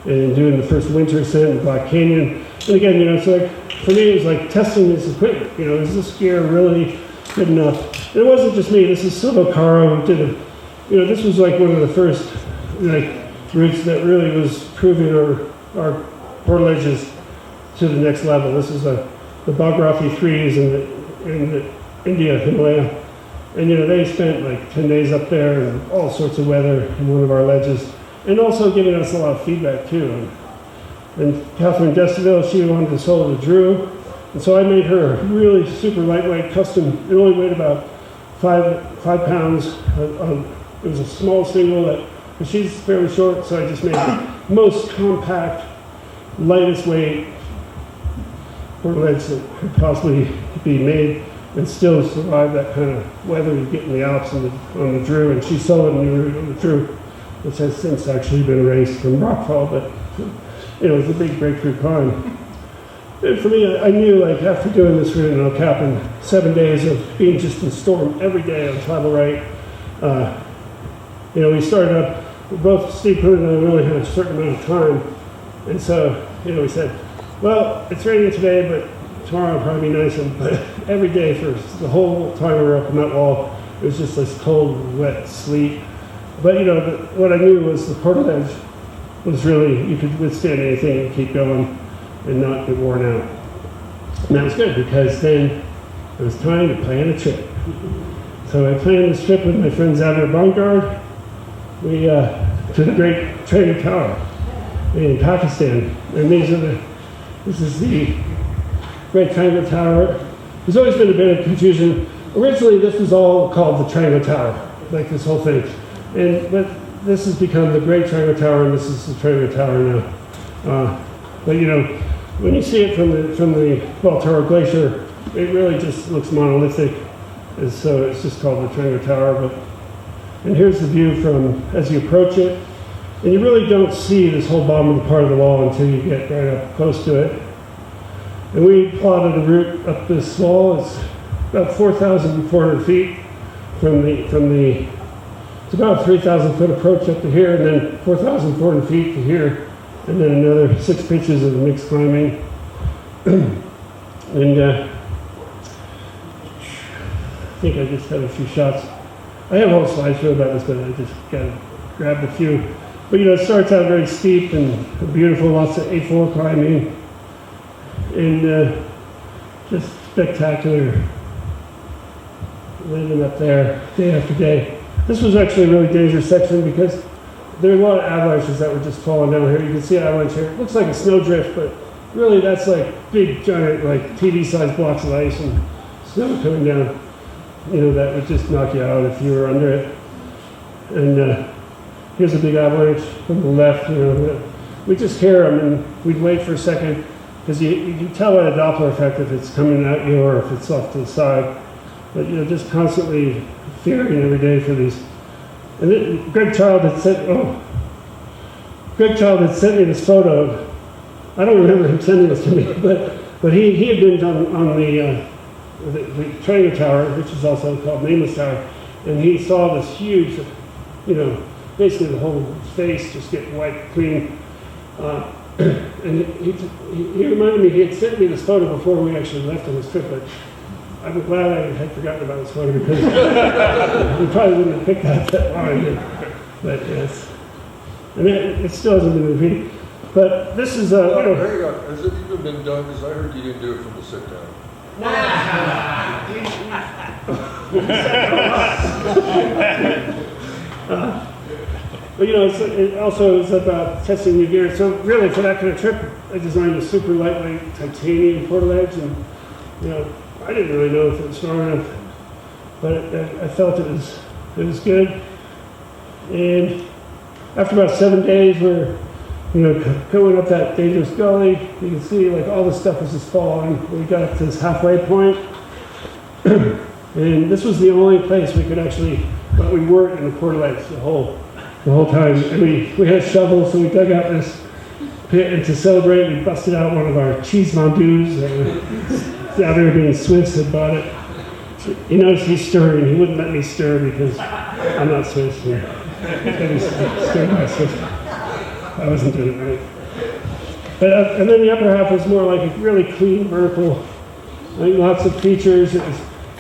and doing the first winter ascent in Black Canyon. And again, it's like, for me, it was like testing this equipment. Is this gear really good enough? And it wasn't just me. This is Silvo Caro who did it. This was like one of the first routes that really was proving our portages to the next level. This is the Bhagrathi 3s in the India Himalaya. And they spent like 10 days up there and all sorts of weather in one of our ledges, and also giving us a lot of feedback too. And Catherine Destiville, she wanted to solo the Drew, and so I made her a really super lightweight custom. It only weighed about 5 pounds. It was a small single, but she's fairly short, so I just made the most compact, lightest weight portaledge that could possibly be made, and still survive that kind of weather you get in the Alps on the Drew. And she soloed a new route on the Drew, which has since actually been erased from rockfall, but it was a big breakthrough climb. And for me, I knew, like, after doing this route in El Cap in 7 days of being just in storm every day on travel right, we started up, both Steve Poon and I really had a certain amount of time, and so, we said, well, it's raining today, but tomorrow will probably be nice. But every day for the whole time we were up on that wall, it was just this cold, wet sleet. But what I knew was the portaledge was really, you could withstand anything and keep going and not get worn out. And that was good, because then it was time to plan a trip. So I planned this trip with my friend Xavier Bongard. We to the Great Triangle Tower in Pakistan, and this is the Great Triangle Tower. There's always been a bit of confusion. Originally, this was all called the Triangle Tower, like this whole thing. But this has become the Great Triangle Tower, and this is the Triangle Tower now. But when you see it from the Baltoro Glacier, it really just looks monolithic, and so it's just called the Triangle Tower. And here's the view from as you approach it, and you really don't see this whole bottom part of the wall until you get right up close to it. And we plotted a route up this wall. It's about 4,400 feet from the. It's about a 3,000 foot approach up to here, and then 4,400 feet to here, and then another 6 pitches of mixed climbing. And I think I just have a few shots. I have a whole slideshow about this, but I just grabbed a few. But it starts out very steep and beautiful, lots of A4 climbing, and just spectacular living up there day after day. This was actually a really dangerous section because there are a lot of avalanches that were just falling down here. You can see an avalanche here. It looks like a snowdrift, but really that's like big, giant, like TV-sized blocks of ice and snow coming down. That would just knock you out if you were under it. And here's a big avalanche from the left. We just hear them, and we'd wait for a second because you can tell by the Doppler effect if it's coming at you or if it's off to the side. But just constantly fearing every day for these. And then Greg Child had sent me this photo. I don't remember him sending this to me, but he had been on the trainer tower, which is also called Nameless Tower, and he saw this huge, basically the whole face just get wiped clean. And he reminded me, he had sent me this photo before we actually left on this trip, but I'm glad I had forgotten about this photo because we probably wouldn't have picked that line. But yes, and it still hasn't been repeated. But this is Hang on, has it even been done? Because I heard you didn't do it from the sit down. But it also is about testing new gear. So really, for that kind of trip, I designed a super lightweight titanium portal edge, and I didn't really know if it was strong enough, but I felt it was good. And after about 7 days, we're going up that dangerous gully. You can see all the stuff was just falling. We got up to this halfway point, and this was the only place we could actually. But we weren't in the portal edge the whole time. And we had shovels, so we dug out this pit, and to celebrate, we busted out one of our cheese fondues. The other being Swiss had bought it. He noticed he's stirring. He wouldn't let me stir because I'm not Swiss. He's going to stir my Swiss. I wasn't doing it right. But and then the upper half was more like a really clean vertical, lots of features.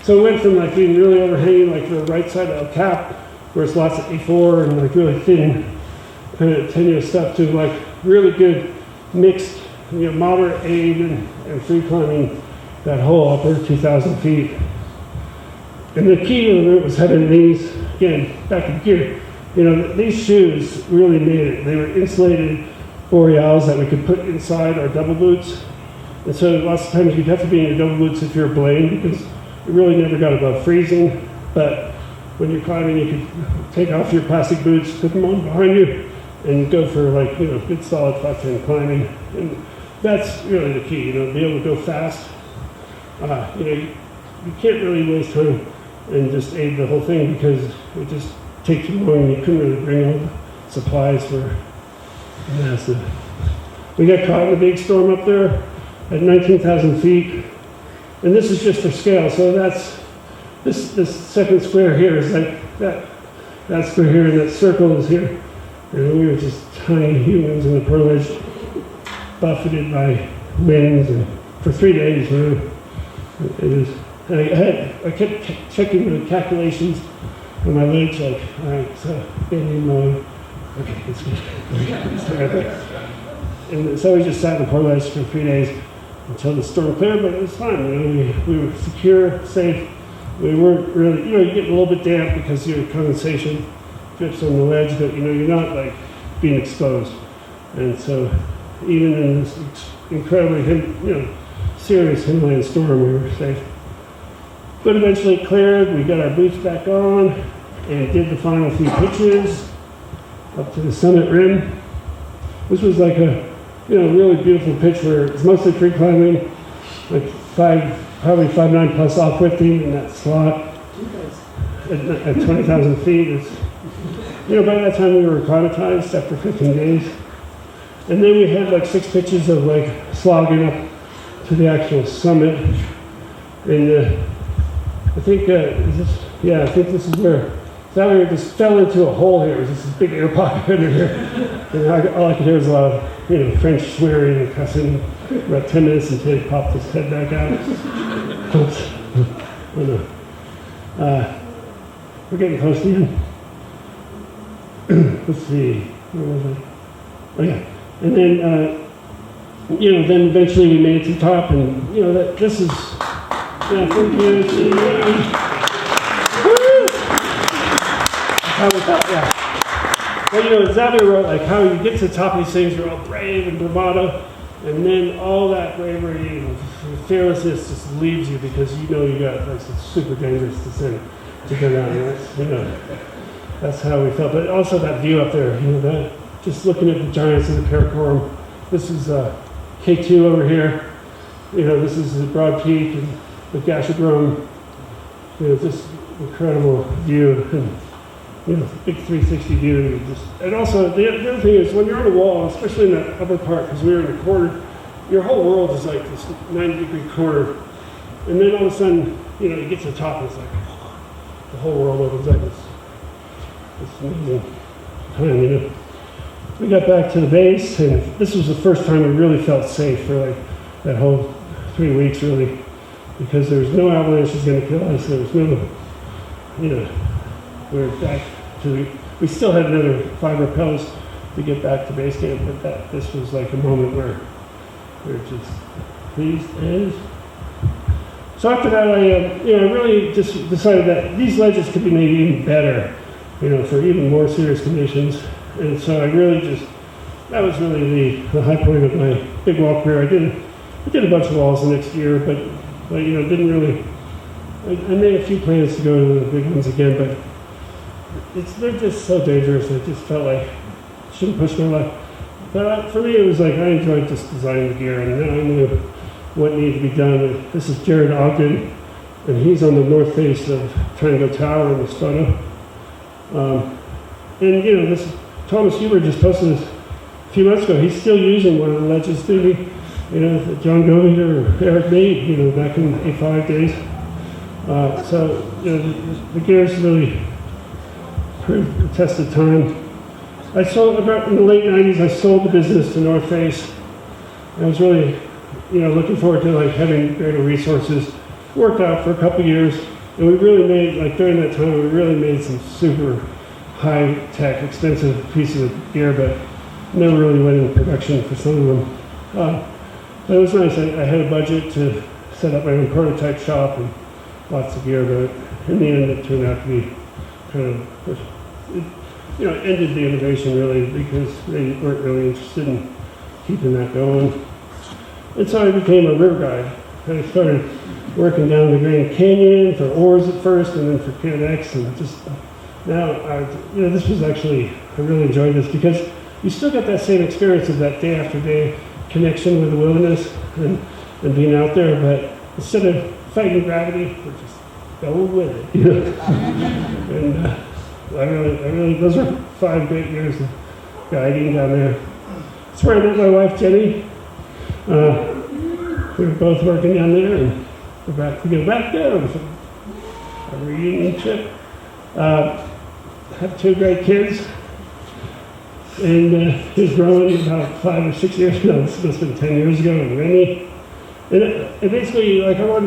So it went from being really overhanging, the right side of El Cap, where it's lots of A4 and really thin, kind of tenuous stuff, to really good mixed, moderate aid and free climbing that whole upper 2,000 feet. And the key to the route was having these, again, back in gear. These shoes really made it. They were insulated Boreals that we could put inside our double boots. And so lots of times you'd have to be in your double boots if you're a Blaine, because it really never got above freezing. But when you're climbing, you could take off your plastic boots, put them on behind you, and go for good solid 5-10 climbing. And that's really the key, be able to go fast. You can't really waste time and just aid the whole thing because it just takes too long and you couldn't really bring all the supplies for massive. We got caught in a big storm up there at 19,000 feet. And this is just for scale. So that's, this second square here is that square here, and that circle is here. And we were just tiny humans in the portal edge, buffeted by winds, and for 3 days, it was. I kept checking the calculations on my legs, all right, so bending mode. Okay, it's good. And so we just sat in the portal edge for 3 days until the storm cleared, but it was fine. We were secure, safe. We weren't really, you get a little bit damp because your condensation drips on the ledge, but you're not being exposed. And so even in this incredibly, serious Himalayan storm, we were safe. But eventually it cleared. We got our boots back on and did the final few pitches up to the summit rim. This was a really beautiful pitch where it's mostly free climbing, probably 5'9" plus off lifting in that slot at 20,000 feet. It's, by that time we were acclimatized after 15 days. And then we had 6 pitches of slogging up to the actual summit. And I think this is where Valerie just fell into a hole here. It was just this big air pocket under here. And all I could hear was a lot of, French swearing and cussing. About 10 minutes until he popped his head back out. Oops. Oh no. We're getting close to the end. Let's see. Where was I? Oh yeah. And then, then eventually we made it to the top, and this is, thank you. How we felt, yeah. Well, Xavier wrote like how you get to the top of these things, you're all brave and bravado, and then all that bravery and fearlessness just leaves you because you got like some super dangerous descent to go down. That's how we felt. But also that view up there, that just looking at the giants of the Karakoram. This is K2 over here. This is the Broad Peak and the Gashadrome. Just incredible view. And, big 360 view. And also, the other thing is, when you're on a wall, especially in that upper part, because we were in a corner, your whole world is like this 90-degree corner. And then all of a sudden, you get to the top, and it's like, the whole world opens up. It's amazing time, We got back to the base, and this was the first time we really felt safe for like that whole 3 weeks, really, because there was no avalanches going to kill us. There was no, we were back to. We still had another 5 rappels to get back to base camp, but this was like a moment where we were just pleased. And so after that, I really just decided that these ledges could be made even better, for even more serious conditions. And so I really that was really the high point of my big wall career. I did a bunch of walls the next year, but didn't really, I made a few plans to go to the big ones again, but they're just so dangerous. I just felt like I shouldn't push my luck. But for me, it was like I enjoyed just designing the gear, and then I knew what needed to be done. This is Jared Ogden, and he's on the north face of Triangle Tower in this photo. This Thomas Huber just posted this a few months ago. He's still using one of the ledges, that John Govinger or Eric made, back in A5 days. The gear's really proved the test of time. I sold about in the late 90s. I sold the business to North Face. I was really, looking forward to like having greater resources. Worked out for a couple of years, and we really made during that time we really made some super high-tech, expensive pieces of gear, but never really went into production for some of them. But it was nice. I had a budget to set up my own prototype shop and lots of gear, but in the end, it turned out to be kind of, it ended the innovation really because they weren't really interested in keeping that going. And so I became a river guide. I started working down the Grand Canyon for oars at first, and then for KNX, and just now, this was actually, I really enjoyed this because you still get that same experience of that day after day connection with the wilderness and being out there, but instead of fighting gravity, we're just going with it, And I really, those were 5 great years of guiding down there. That's where I met my wife, Jenny. We were both working down there, and we're about to go back there. It was a reunion trip. Have 2 great kids, and he's growing about 5 or 6 years ago. This must have been 10 years ago, and Remy. And basically, like I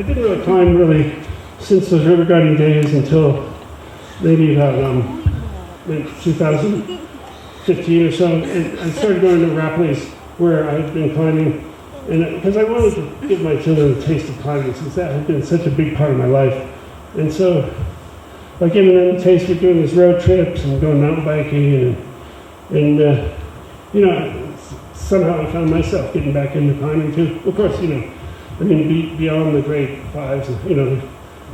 didn't really climb really since those river guiding days until maybe about 2015 or so. And I started going to Rapley's where I had been climbing, and because I wanted to give my children a taste of climbing since that had been such a big part of my life. And so by giving them a taste of doing these road trips and going mountain biking and somehow I found myself getting back into climbing too. Of course, beyond the grade 5s, the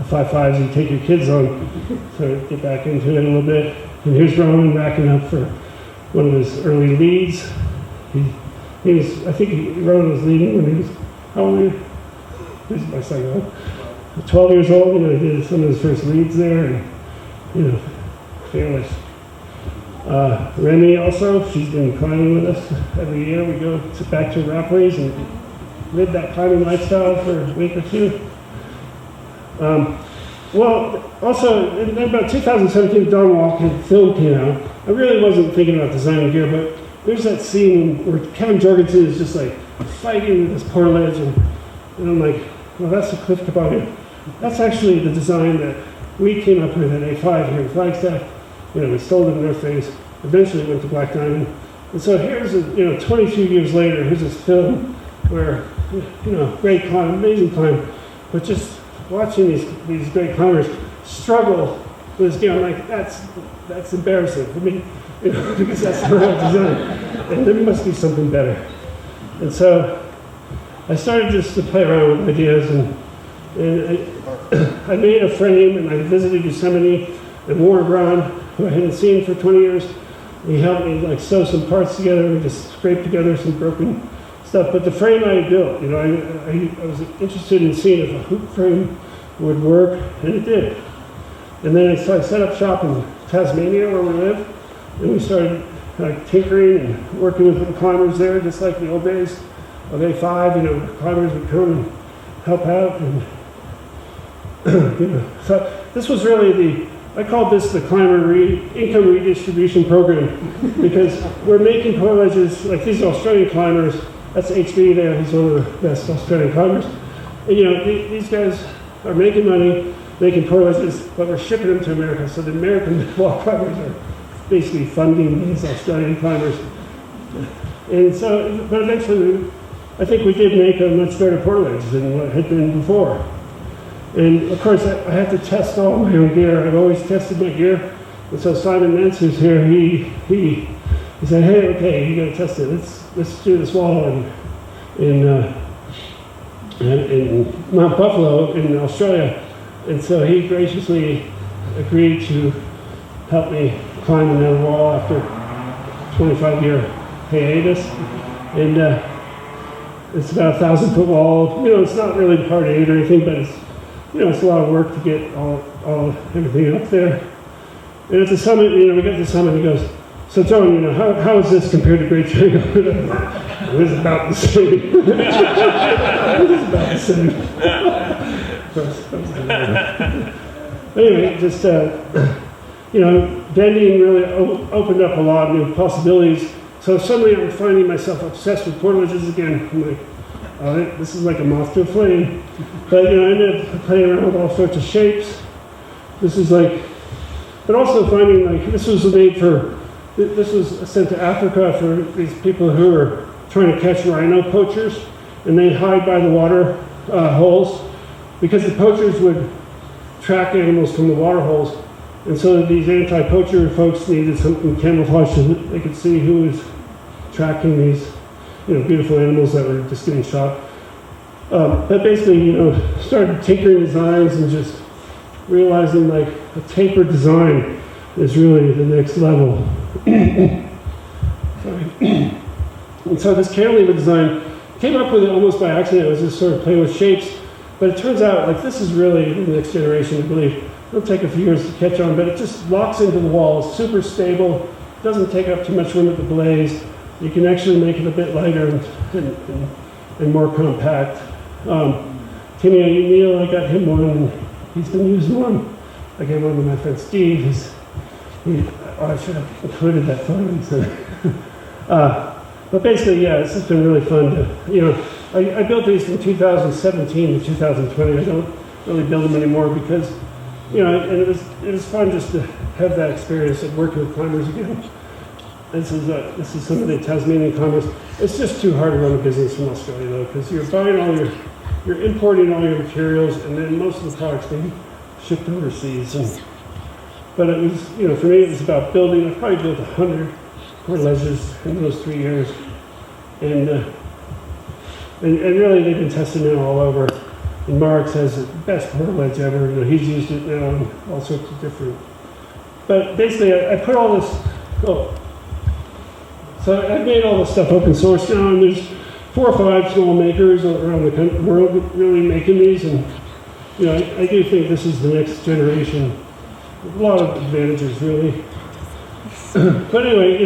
5.5s you take your kids on, so get back into it a little bit. And here's Rowan racking up for one of his early leads. Rowan was leading when he was, how old are you? This is my second 12 years old, he did some of his first leads there, and, fearless. Remy also, she's been climbing with us every year. We go back to Rapley's and live that climbing lifestyle for a week or two. Well, also, in about 2017, Don Walken film came out. I really wasn't thinking about designing gear, but there's that scene where Kevin Jorgensen is just like fighting with this portaledge, and I'm like, well, that's a cliff toboggan. That's actually the design that we came up with at A5 here in Flagstaff. We stole it in their face. Eventually went to Black Diamond. And so here's, 22 years later, here's this film where, great climb, amazing climb, but just watching these great climbers struggle with this gear, I'm like, that's embarrassing for me, because that's the right design. And there must be something better. And so I started just to play around with ideas, and I made a frame, and I visited Yosemite, and Warren Brown, who I hadn't seen for 20 years, he helped me sew some parts together and just scrape together some broken stuff. But the frame I built, I was interested in seeing if a hoop frame would work, and it did. And then I set up shop in Tasmania, where we live, and we started tinkering and working with the climbers there, just like the old days of A5. Climbers would come and help out, and so this was really I called this the climber income redistribution program, because we're making portaledges, like these Australian climbers. That's HB there, he's one of the best Australian climbers. And these guys are making money, making portaledges, but we're shipping them to America. So the American wall climbers are basically funding these Australian climbers. And so, but eventually, I think we did make a much better portaledge than what had been before. And of course, I had to test all my own gear. I've always tested my gear. And so Simon Mentz, who's here, he said, hey, okay, you gotta test it. Let's do this wall in Mount Buffalo in Australia. And so he graciously agreed to help me climb another wall after 25-year hiatus. And it's about a 1,000-foot wall. It's not really part 8 or anything, but it's a lot of work to get everything up there. And at the summit, we got to the summit, and he goes, so John, how is this compared to Great Triangle? It was about the same. It was about the same. Anyway, just, bending really opened up a lot of new possibilities. So suddenly I'm finding myself obsessed with portaledges again. I'm like, oh, this is like a moth to a flame. But, I ended up playing around with all sorts of shapes. This is but also finding this was made for, this was sent to Africa for these people who are trying to catch rhino poachers, and they hide by the water holes, because the poachers would track animals from the water holes. And so these anti-poacher folks needed something camouflage so that they could see who was tracking these, beautiful animals that were just getting shot. But basically, started tinkering designs and just realizing a tapered design is really the next level. Sorry. And so this cantilever design, came up with it almost by accident. I was just sort of playing with shapes, but it turns out this is really the next generation, I believe. It'll take a few years to catch on, but it just locks into the walls, super stable, doesn't take up too much room at the blaze. You can actually make it a bit lighter and more compact. Timmy O'Neill, I got him one, and he's been using one. I gave one to my friend Steve. I should have included that photo. But basically, this has been really fun to, I built these from 2017 to 2020. I don't really build them anymore because, and it was fun just to have that experience of working with climbers again. This is some of the Tasmanian climbers. It's just too hard to run a business from Australia though, because you're buying you're importing all your materials, and then most of the products being shipped overseas. But it was, for me, it was about building. I probably built 100 portaledges in those 3 years, and really they've been tested now all over. And Marks has the best portaledge ever. He's used it now in all sorts of different. But basically, I put all this. So I made all this stuff open source now, and there's 4 or 5 small makers around the world really making these, and I do think this is the next generation. A lot of advantages, really. But anyway,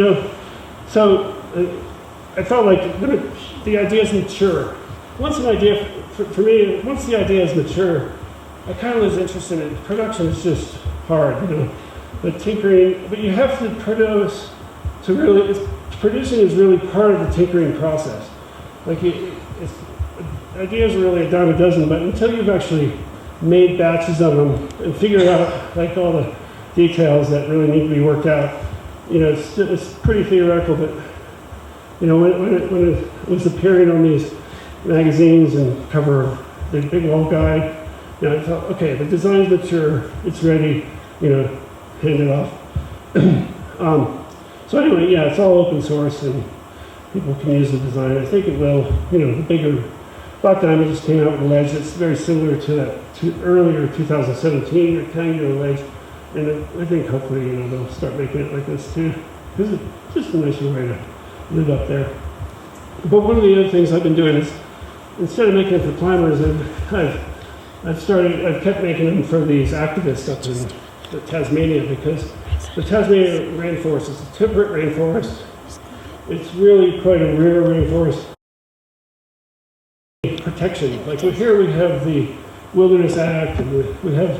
so I felt like the idea is mature. Once an idea, for me, once the idea is mature, I kind of was interested in it. Production is just hard, you know. But tinkering, but you have to produce to really, producing is really part of the tinkering process. Like ideas are really a dime a dozen, but until you've actually made batches of them and figured out like all the details that really need to be worked out, you know, it's pretty theoretical. But you know, when it was appearing on these magazines and cover the big old guide, you know, I thought, okay, the design's mature, it's ready, you know, hand it off. So anyway, yeah, it's all open source and people can use the design. I think it will, you know, the bigger Black Diamond just came out with a ledge that's very similar to that earlier 2017 rectangular ledge. And I think hopefully, you know, they'll start making it like this too. Because it's just a nicer way to live up there. But one of the other things I've been doing is, instead of making it for climbers, I've kept making them for these activists up in Tasmania, because the Tasmania rainforest is a temperate rainforest. It's really quite a rare rainforest. Protection, like here we have the Wilderness Act, and we have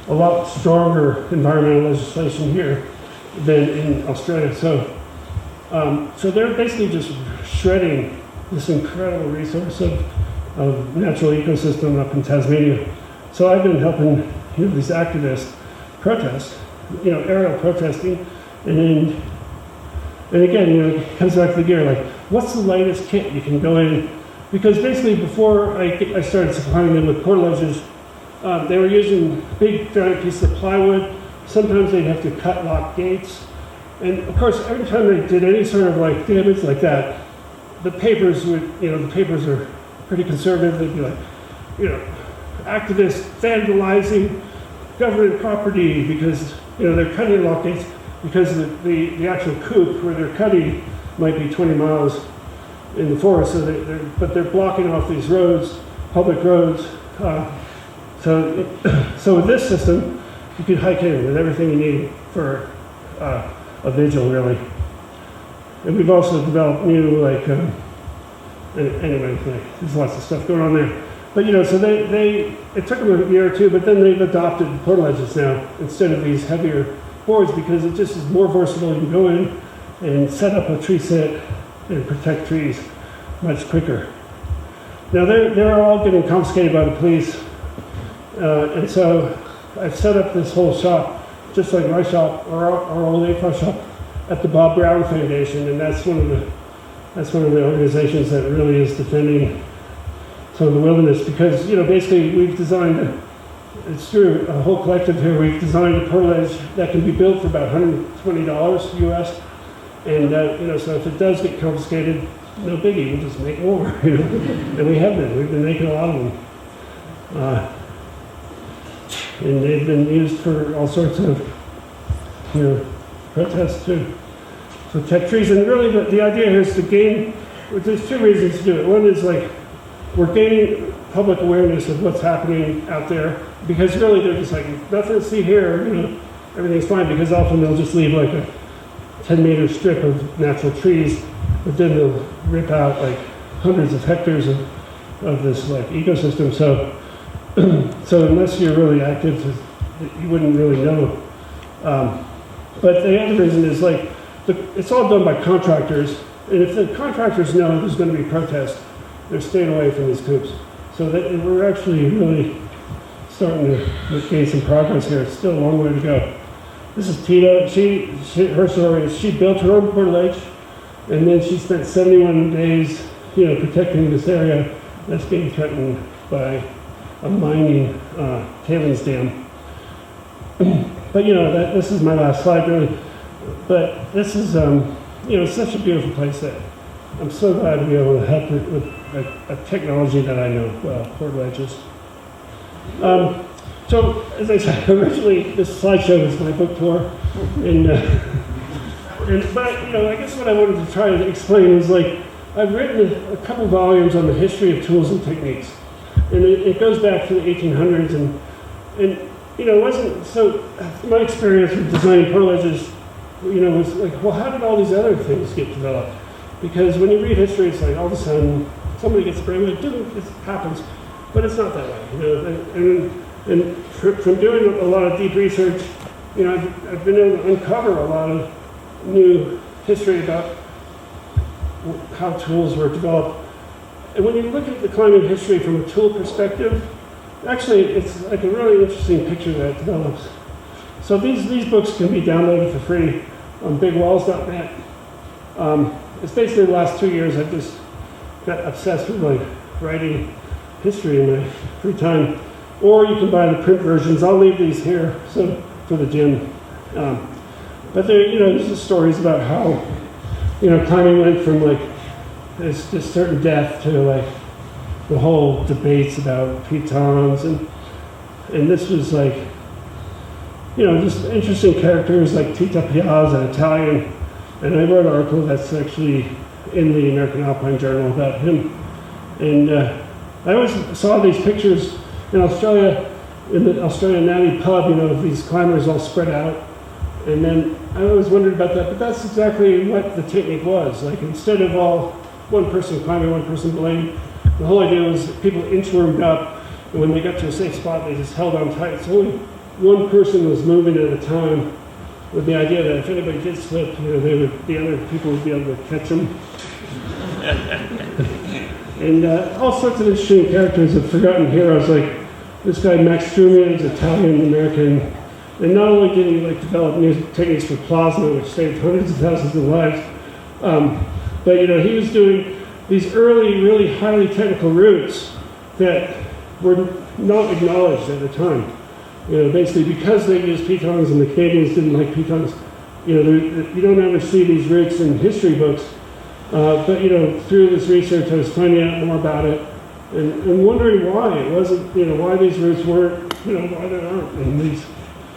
a lot stronger environmental legislation here than in Australia. So they're basically just shredding this incredible resource of natural ecosystem up in Tasmania. So I've been helping, you know, these activists protest, you know, aerial protesting, and again, you know, it comes back to the gear, like, what's the lightest kit you can go in? Because basically before I started supplying them with portaledges, they were using big giant pieces of plywood. Sometimes they'd have to cut lock gates. And of course, every time they did any sort of like damage like that, the papers would, you know, the papers are pretty conservative. They'd be like, you know, activists vandalizing government property because, you know, they're cutting lock gates because the actual coop where they're cutting might be 20 miles in the forest, so they're blocking off these roads, public roads. So with this system, you can hike in with everything you need for a vigil, really. And we've also developed new, like, anyway, like, there's lots of stuff going on there. But you know, so it took them a year or two, but then they've adopted portaledges now instead of these heavier boards, because it just is more versatile. You can go in and set up a tree sit and protect trees much quicker. Now they're all getting confiscated by the police, and so I've set up this whole shop, just like my shop, our old AFA shop, at the Bob Brown Foundation, and that's one of the organizations that really is defending some of the wilderness, because, you know, basically we've designed it's through a whole collective here. We've designed a portaledge that can be built for about $120 US. And, you know, so if it does get confiscated, no biggie, we'll just make more, you know. And we have been. We've been making a lot of them. And they've been used for all sorts of, you know, protests to protect trees. And really the idea here is to gain, there's two reasons to do it. One is like, we're gaining public awareness of what's happening out there, because really they're just like, nothing to see here, you know, everything's fine, because often they'll just leave like a 10-meter strip of natural trees, but then they'll rip out like hundreds of hectares of this like ecosystem. So unless you're really active, you wouldn't really know. But the other reason is like, it's all done by contractors, and if the contractors know there's going to be protests, they're staying away from these coops. So that we're actually really starting to gain some progress here. It's still a long way to go. This is Tina. Her story is she built her own portaledge, and then she spent 71 days, you know, protecting this area that's being threatened by a mining tailings dam. But you know, this is my last slide, really. But this is, you know, such a beautiful place that I'm so glad to be able to help with a technology that I know well, portaledges. So, as I said, originally this slideshow was my book tour, but you know, I guess what I wanted to try to explain is like, I've written a couple volumes on the history of tools and techniques, and it goes back to the 1800s, and you know, it wasn't so. My experience with designing portaledges, you know, was like, well, how did all these other things get developed? Because when you read history, it's like all of a sudden somebody gets brainwashed. It happens, but it's not that way, you know. And And from doing a lot of deep research, you know, I've been able to uncover a lot of new history about how tools were developed. And when you look at the climbing history from a tool perspective, actually it's like a really interesting picture that develops. So these books can be downloaded for free on bigwalls.net. It's basically the last 2 years I've just got obsessed with like writing history in my free time. Or you can buy the print versions. I'll leave these here so for the gym. But there, you know, there's just stories about how, you know, climbing went from like this certain depth to like the whole debates about pitons, and this was like, you know, just interesting characters like Tita Piazza, an Italian, and I wrote an article that's actually in the American Alpine Journal about him. And I always saw these pictures in Australia, in the Australian Natty pub, you know, of these climbers all spread out. And then I always wondered about that, but that's exactly what the technique was. Like, instead of all one person climbing, one person belaying, the whole idea was people inchwormed up, and when they got to a safe spot, they just held on tight. So only one person was moving at a time, with the idea that if anybody did slip, you know, the other people would be able to catch them. And all sorts of interesting characters of forgotten heroes, like this guy Max Strumian is Italian-American, and not only did he like develop new techniques for plasma, which saved hundreds of thousands of lives, but you know, he was doing these early, really highly technical routes that were not acknowledged at the time. You know, basically because they used pitons and the Canadians didn't like pitons, you know, you don't ever see these routes in history books. But you know, through this research, I was finding out more about it and wondering why it wasn't, you know, why these routes weren't, you know, why they aren't in these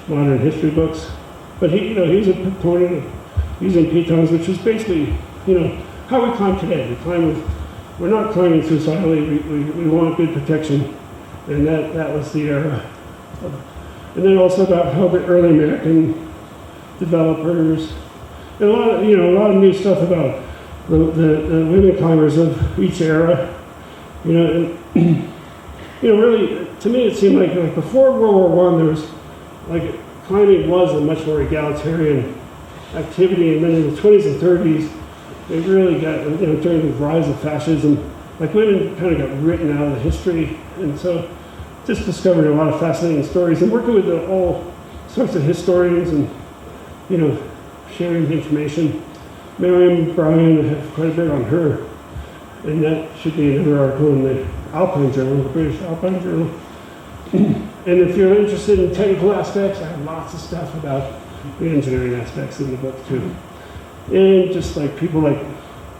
modern history books. But he, you know, he was a proponent of using pitons, which was basically, you know, how we climb today. We climb with, we're not climbing suicidally. We want good protection, and that was the era. And then also about how the early American developers, and a lot of new stuff about the women climbers of each era, you know, and, you know, really, to me it seemed like before World War I, there was, like, climbing was a much more egalitarian activity, and then in the 20s and 30s, it really got, you know, during the rise of fascism, like women kind of got written out of the history, and so just discovered a lot of fascinating stories, and working with all sorts of historians and, you know, sharing information. Miriam Bryan, I have quite a bit on her, and that should be another article in the Alpine Journal, the British Alpine Journal. And if you're interested in technical aspects, I have lots of stuff about the engineering aspects in the book too. And just like people like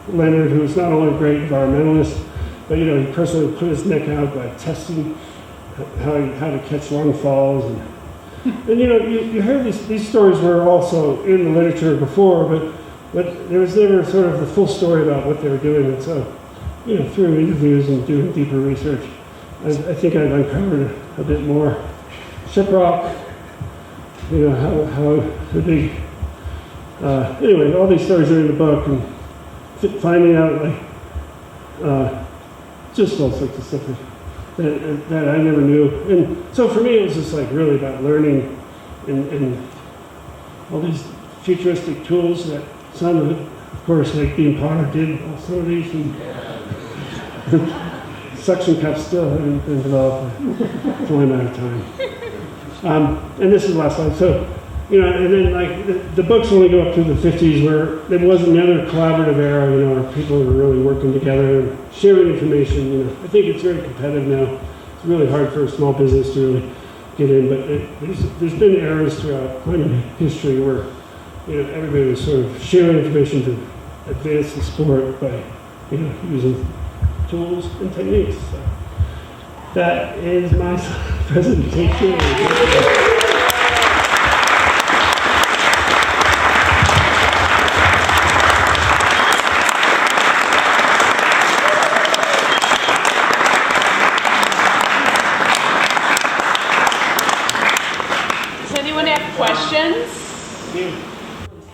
Leonard, who is not only a great environmentalist, but you know, he personally put his neck out by testing how to catch long falls, and you know, you hear these stories were also in the literature before, but there was never sort of the full story about what they were doing. And so, you know, through interviews and doing deeper research, I think I've uncovered a bit more. Shiprock, you know, how the big, anyway, all these stories are in the book, and finding out, like, just all sorts of stuff that I never knew. And so for me, it was just like really about learning and all these futuristic tools that some of course, like Dean Potter did all some of these, and suction cups still haven't been developed. It's only a matter of time. And this is the last slide. So, you know, and then like the books only go up to the 50s, where there was another collaborative era, you know, where people were really working together and sharing information. You know, I think it's very competitive now. It's really hard for a small business to really get in, but there's been eras throughout climbing history where, you know, everybody was sort of sharing information to advance the sport by, you know, using tools and techniques. So that is my presentation. Does anyone have questions?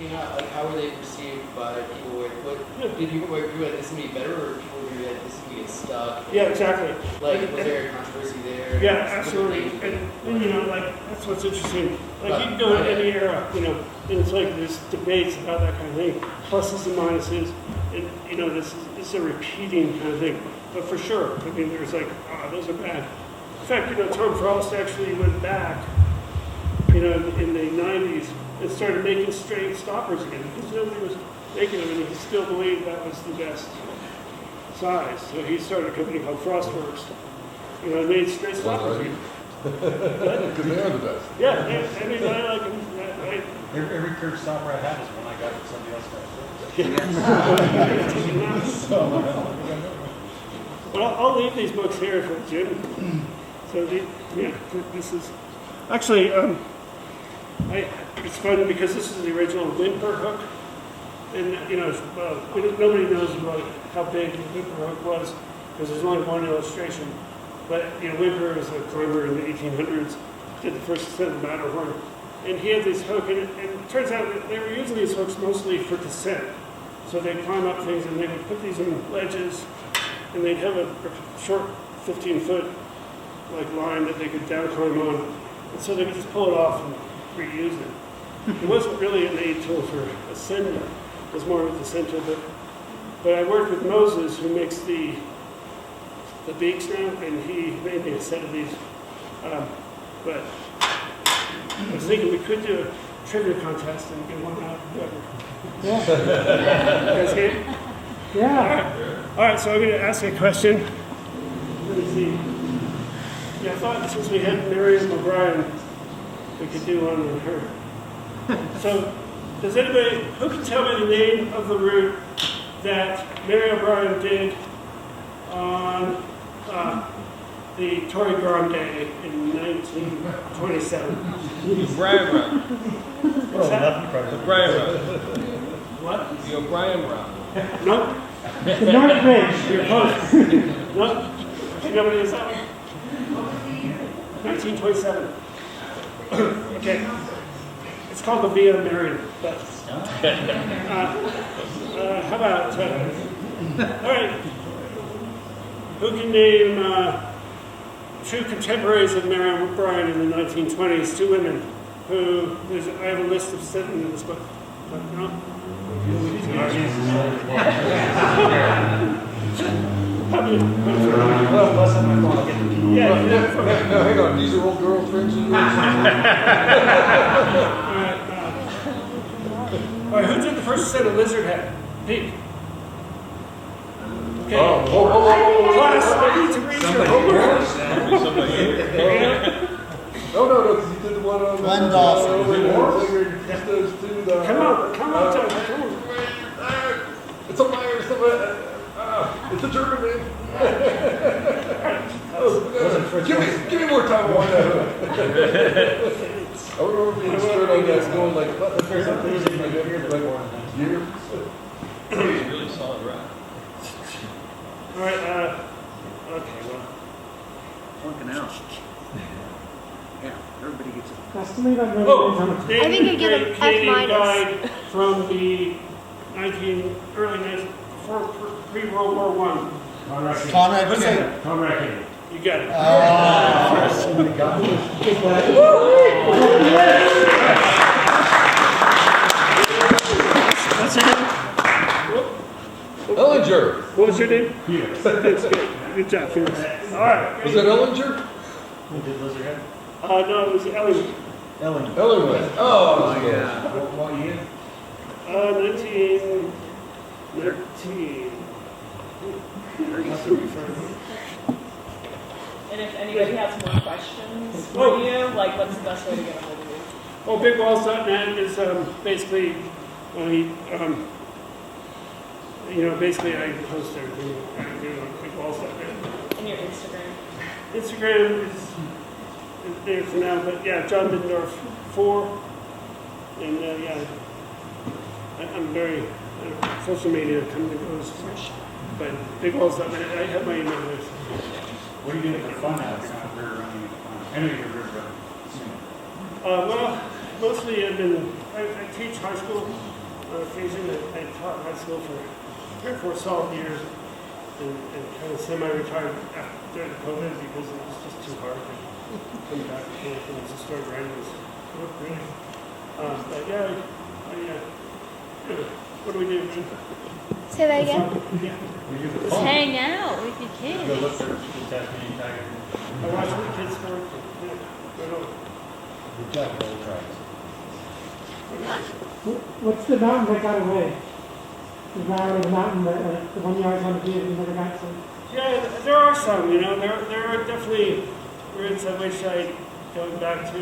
came out, like how were they perceived by people? What did people were like this is gonna be better, or people were like this is gonna get stuck? Yeah, exactly. Like was there a controversy there? Yeah, absolutely. And you know, like that's what's interesting. Like you can go in any era, you know, and it's like there's debates about that kind of thing, pluses and minuses, and you know, this is a repeating kind of thing. But for sure, I mean, there's like, those are bad. In fact, you know, Tom Frost actually went back, you know, in the 90s and started making straight stoppers again because nobody was making them, and he still believed that was the best size. So he started a company called Frostworks, you know, and made straight stoppers again. Because they are the best. Yeah, I mean, I like them. Every curved stopper I had is one I got from somebody else. Well, I'll leave these books here for Jim. So, this is actually, it's funny because this is the original whimper hook. And, you know, nobody knows about how big the whimper hook was because there's only one illustration. But, you know, Whimper was a climber in the 1800s, did the first ascent of the Matterhorn. And he had this hook, and it turns out that they were using these hooks mostly for descent. So they'd climb up things and they would put these in ledges, and they'd have a short 15-foot like line that they could down climb on. And so they could just pull it off and reuse it. It wasn't really an aid tool for ascending, it was more of a descenter. But I worked with Moses, who makes the beaks now, and he made me a set of these. But I was thinking we could do a trivia contest and get one out of whoever. That's good? Yeah. All right, so I'm going to ask you a question. Let me see. Yeah, I thought since we had Miriam O'Brien, we could do one on her. So, does anybody, who can tell me the name of the route that Mary O'Brien did on the Torrey Grande in 1927? The O'Brien route. What's that? The O'Brien route. What? The O'Brien route. Nope. The North Bridge. You're close. Nope. You know what it is that one? 1927. Okay. It's called the Via Marian. But, how about, all right. Who can name two contemporaries of Mary O'Brien in the 1920s, two women who, I have a list of 7 in this book. No? Yeah, Now, hang on, these are all girlfriends of yours? All right, who did the first set of lizard head? Pete. Okay. Class, I need to read your homework. No, because you did the one on Glenn Dawson. Come on, come on. It's a liar, it's a German name. Give me more time on that. I would remember being straight on that, going like, years. Really solid rock. All right, okay, well. Working out. Yeah, everybody gets it. I think I get an F minus. Died from the early 19, pre-World War I. Conrad King. Conrad King. You got it. That's it. Ellinger. What was your name? Felix. That's good. Good job, Felix. All right. Was that Ellinger? Who did Lizardhead? No, it was Ellie. Ellinger. Oh, yeah. What year? 1913. And if anybody has more questions for you, like what's the best way to get a hold of you? Well, bigwalls.net is basically, basically I post everything I do on bigwalls.net. And your Instagram? Instagram is there for now, but yeah, John Middendorf 4. And I'm very, social media comes and goes. But bigwalls.net, I have my email address. What are you doing for fun now? It's not rear running. I know you're rear running. Well, mostly I teach high school, on occasion. I taught high school for 3 or 4 solid years and kind of semi-retired after COVID because it was just too hard to come back to camp and just start writing this book, really. But yeah, what do we do? Say that again. Yeah. Just hang out with your Go look kids. for the Japanese tiger. I watch the kids sport. Yeah, right on. We've got old tracks. What's the mountain that got away? The mountain that the one yard on the view you never got to. Yeah, there are some, there are definitely routes I wish I'd gone back to,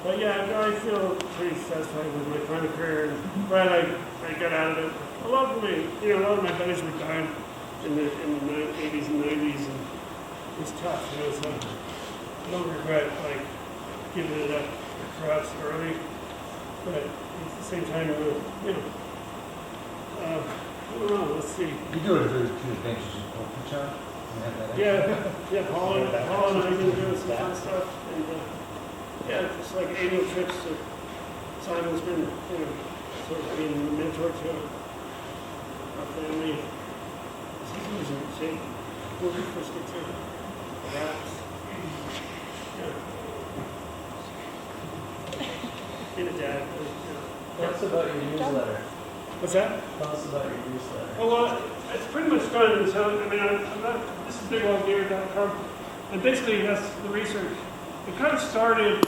but yeah, I feel pretty satisfied with my kind of career and glad I got out of it. A lot of my buddies retired in the 80s and 90s and it was tough, so I don't regret giving it up perhaps early, but at the same time, I don't know, let's see. You do it through the benches of poker chart? Yeah, Paul and I have been doing some fun stuff, and just like annual trips to Simon's been, sort of being a mentor to our family. He's using shape. We'll be first to rats. Being a dad. Tell us about your newsletter. What's that? Tell us about your newsletter. Oh, well, it's pretty much done. So, I'm not, this is bigoldgear.com. And basically, that's the research. It kind of started,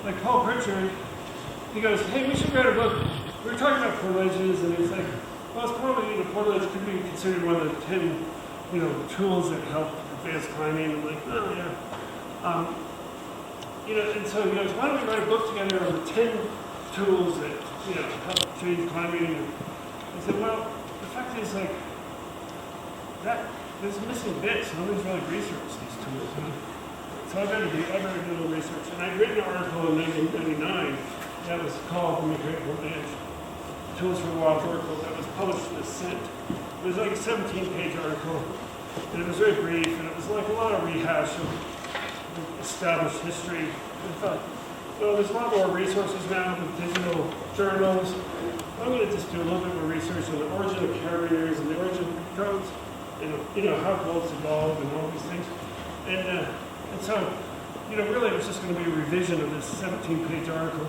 like Paul Pritchard, he goes, hey, we should write a book. We were talking about portages, and it's like, well, it's probably, portage could be considered one of the 10, tools that help advanced climbing. I'm like, oh, yeah. And so he goes, why don't we write a book together on the 10 tools that, help change climbing? And I said, well, the fact is, that there's missing bits. Nobody's really researched these tools. So I better do a little research. And I'd written an article in 1999 that was called The Mechanical Edge, Tools for the Wild Oracle, that was published in Ascent. It was like a 17-page article, and it was very brief, and it was like a lot of rehash of established history. I thought, well, there's a lot more resources now with digital journals. I'm going to just do a little bit more research on the origin of carabiners and the origin of drones, and how bolts evolved and all these things. And so, really it was just going to be a revision of this 17-page article,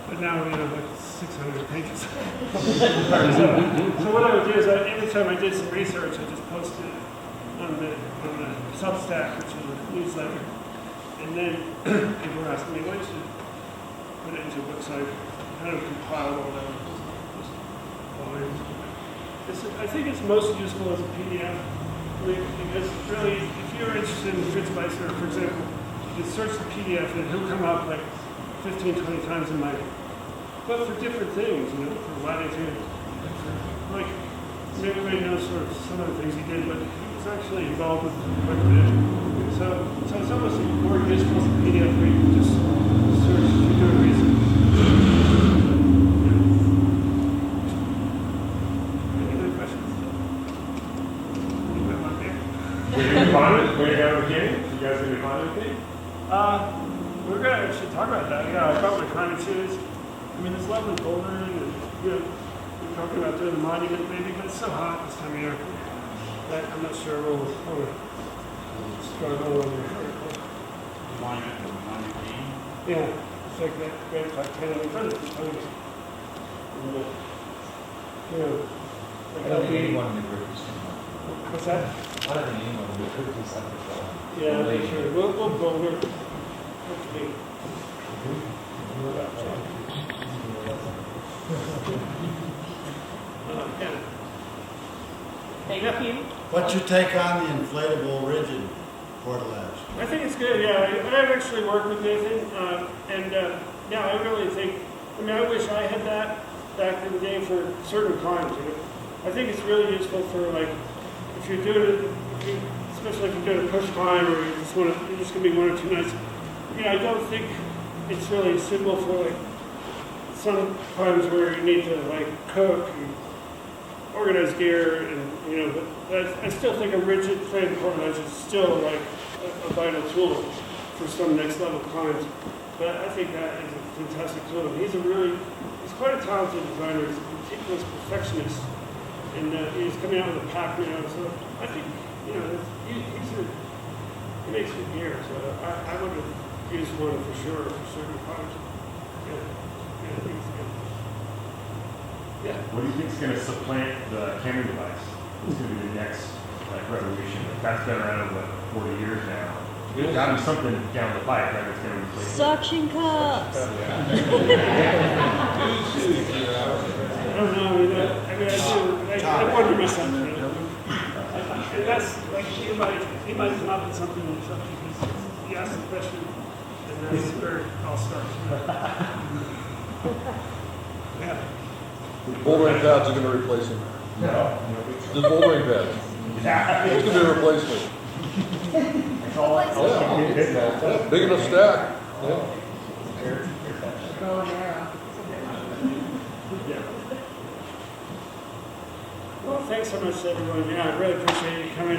but now we have like 600 pages. so what I would do is every time I did some research, I just posted it on the Substack, which is a newsletter. And then people were asking me, why don't you put it into a book? So I kind of compiled all that. I think it's most useful as a PDF, because really, if you're interested in Fritz Meissner, for example, you can search the PDF and he'll come up like 15, 20 times in my but for different things, for latitude. Like, everybody knows sort of some of the things he did, but he was actually involved with quite a bit. So it's almost more useful as a PDF where you can just search if you're doing research. Any other questions? Anybody want there? We're going to find it. We're going to go again. You guys going to find anything? We're going to actually talk about that. Yeah, I brought my climbing shoes. There's lovely bouldering, and we're talking about doing a monument maybe, but it's so hot this time of year that I'm not sure we'll struggle on the article. Monument. Yeah, it's like that great Titanic in front of the I don't think anyone in the group is What's that? I don't think anyone in the group is something. Yeah, I'm not sure. We'll boulder. Hopefully. Yeah. Thank you. What's your take on the inflatable rigid portalage? I think it's good, yeah. I've actually worked with Nathan, yeah, I really think, I wish I had that back in the day for certain climbs, I think it's really useful for, if you're doing it, especially if you're doing a push climb or you're just going to be 1 or 2 nights. I don't think it's really suitable for, some climbs where you need to, cook and organize gear, and, but I still think a rigid frame portalage is still, a vital tool for some next level climbs. But I think that is a fantastic tool. He's quite a talented designer. He's a meticulous perfectionist, and he's coming out with a pack, so I think, he makes good gear, so I would have used one for sure for certain products. Yeah, I think it's good. Yeah. What do you think is going to supplant the camera device? It's going to be the next revolution. That's been around 40 years now. There's got to be something down the pipe that is going to replace it. Suction cups. I don't know. I wonder myself. And that's like he might come up with something because he asked the question, and that's where it all starts. Yeah. Bouldering pads are gonna replace him. No. Just bouldering pads. It's gonna be a replacement. Yeah. Big enough stack. Yeah. Well, thanks so much, everyone. Yeah, I really appreciate you coming.